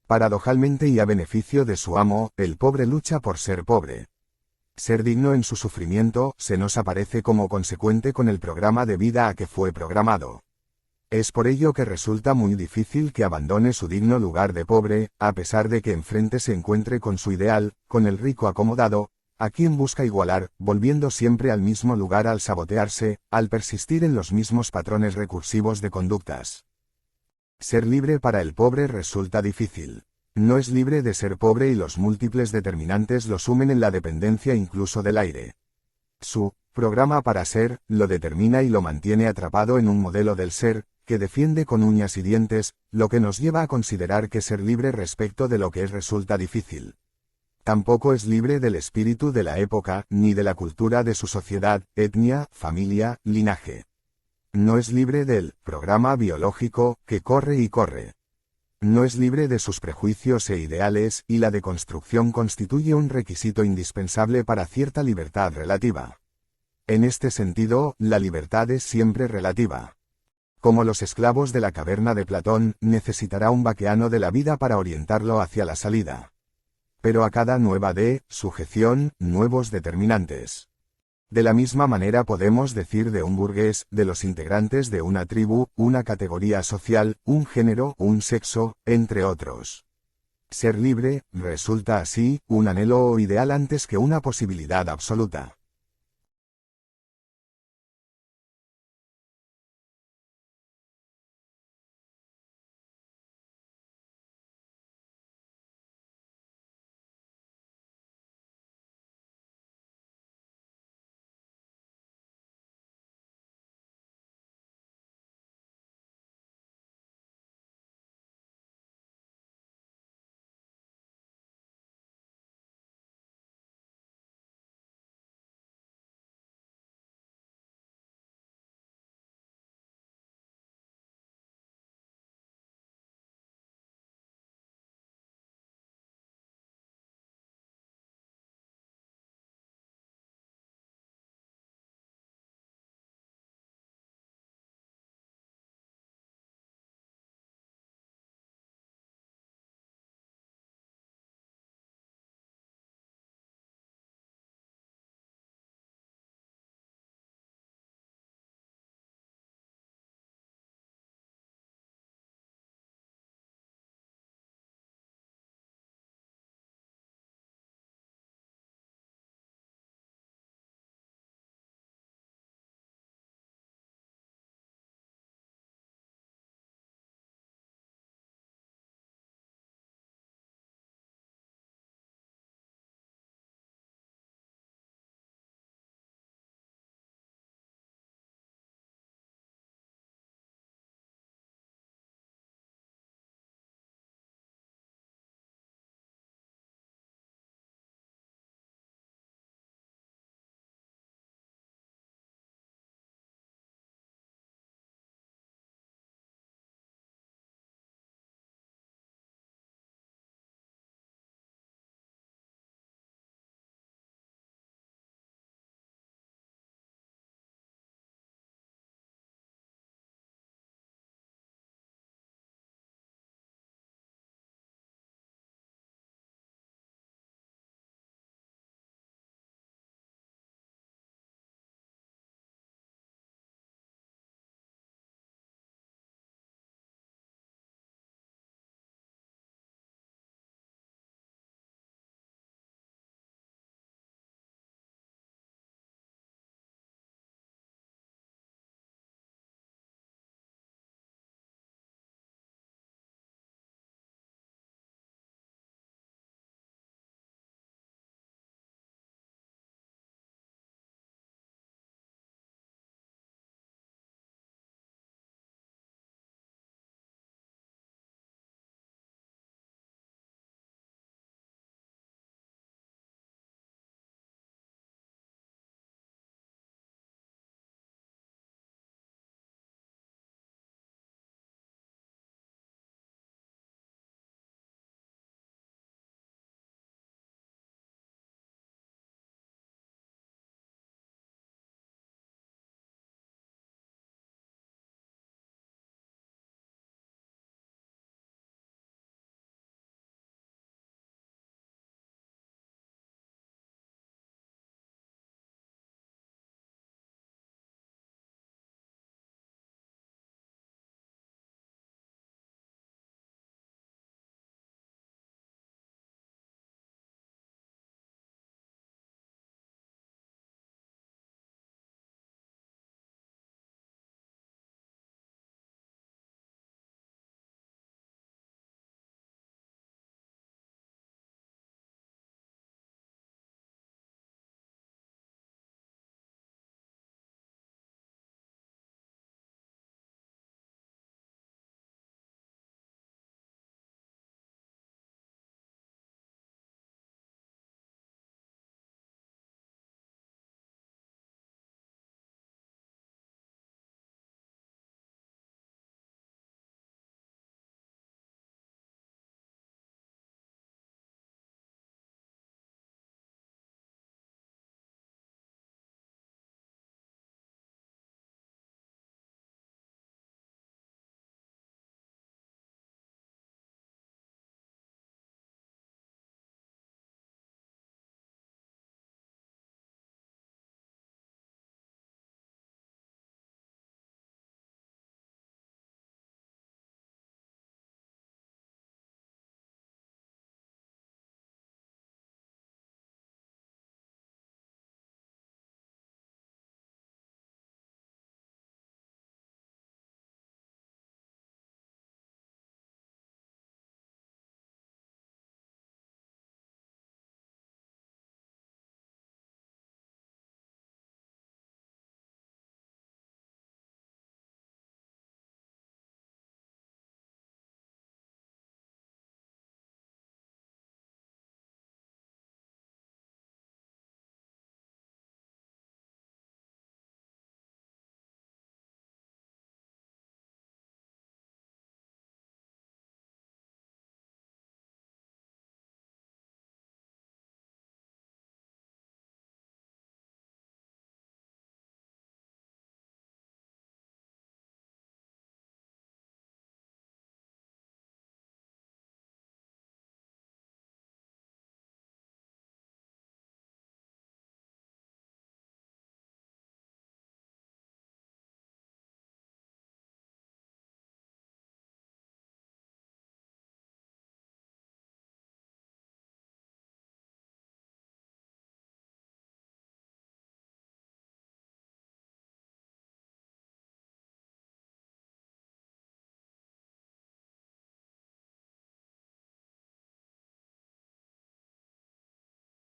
Paradojalmente y a beneficio de su amo, el pobre lucha por ser pobre. Ser digno en su sufrimiento, se nos aparece como consecuente con el programa de vida a que fue programado. Es por ello que resulta muy difícil que abandone su digno lugar de pobre, a pesar de que enfrente se encuentre con su ideal, con el rico acomodado, a quien busca igualar, volviendo siempre al mismo lugar al sabotearse, al persistir en los mismos patrones recursivos de conductas. Ser libre para el pobre resulta difícil. No es libre de ser pobre y los múltiples determinantes lo sumen en la dependencia incluso del aire. Su programa para ser, lo determina y lo mantiene atrapado en un modelo del ser, que defiende con uñas y dientes, lo que nos lleva a considerar que ser libre respecto de lo que es resulta difícil. Tampoco es libre del espíritu de la época, ni de la cultura de su sociedad, etnia, familia, linaje. No es libre del programa biológico, que corre y corre. No es libre de sus prejuicios e ideales, y la deconstrucción constituye un requisito indispensable para cierta libertad relativa. En este sentido, la libertad es siempre relativa. Como los esclavos de la caverna de Platón, necesitará un vaqueano de la vida para orientarlo hacia la salida. Pero a cada nueva sujeción, nuevos determinantes. De la misma manera podemos decir de un burgués, de los integrantes de una tribu, una categoría social, un género, un sexo, entre otros. Ser libre, resulta así, un anhelo o ideal antes que una posibilidad absoluta.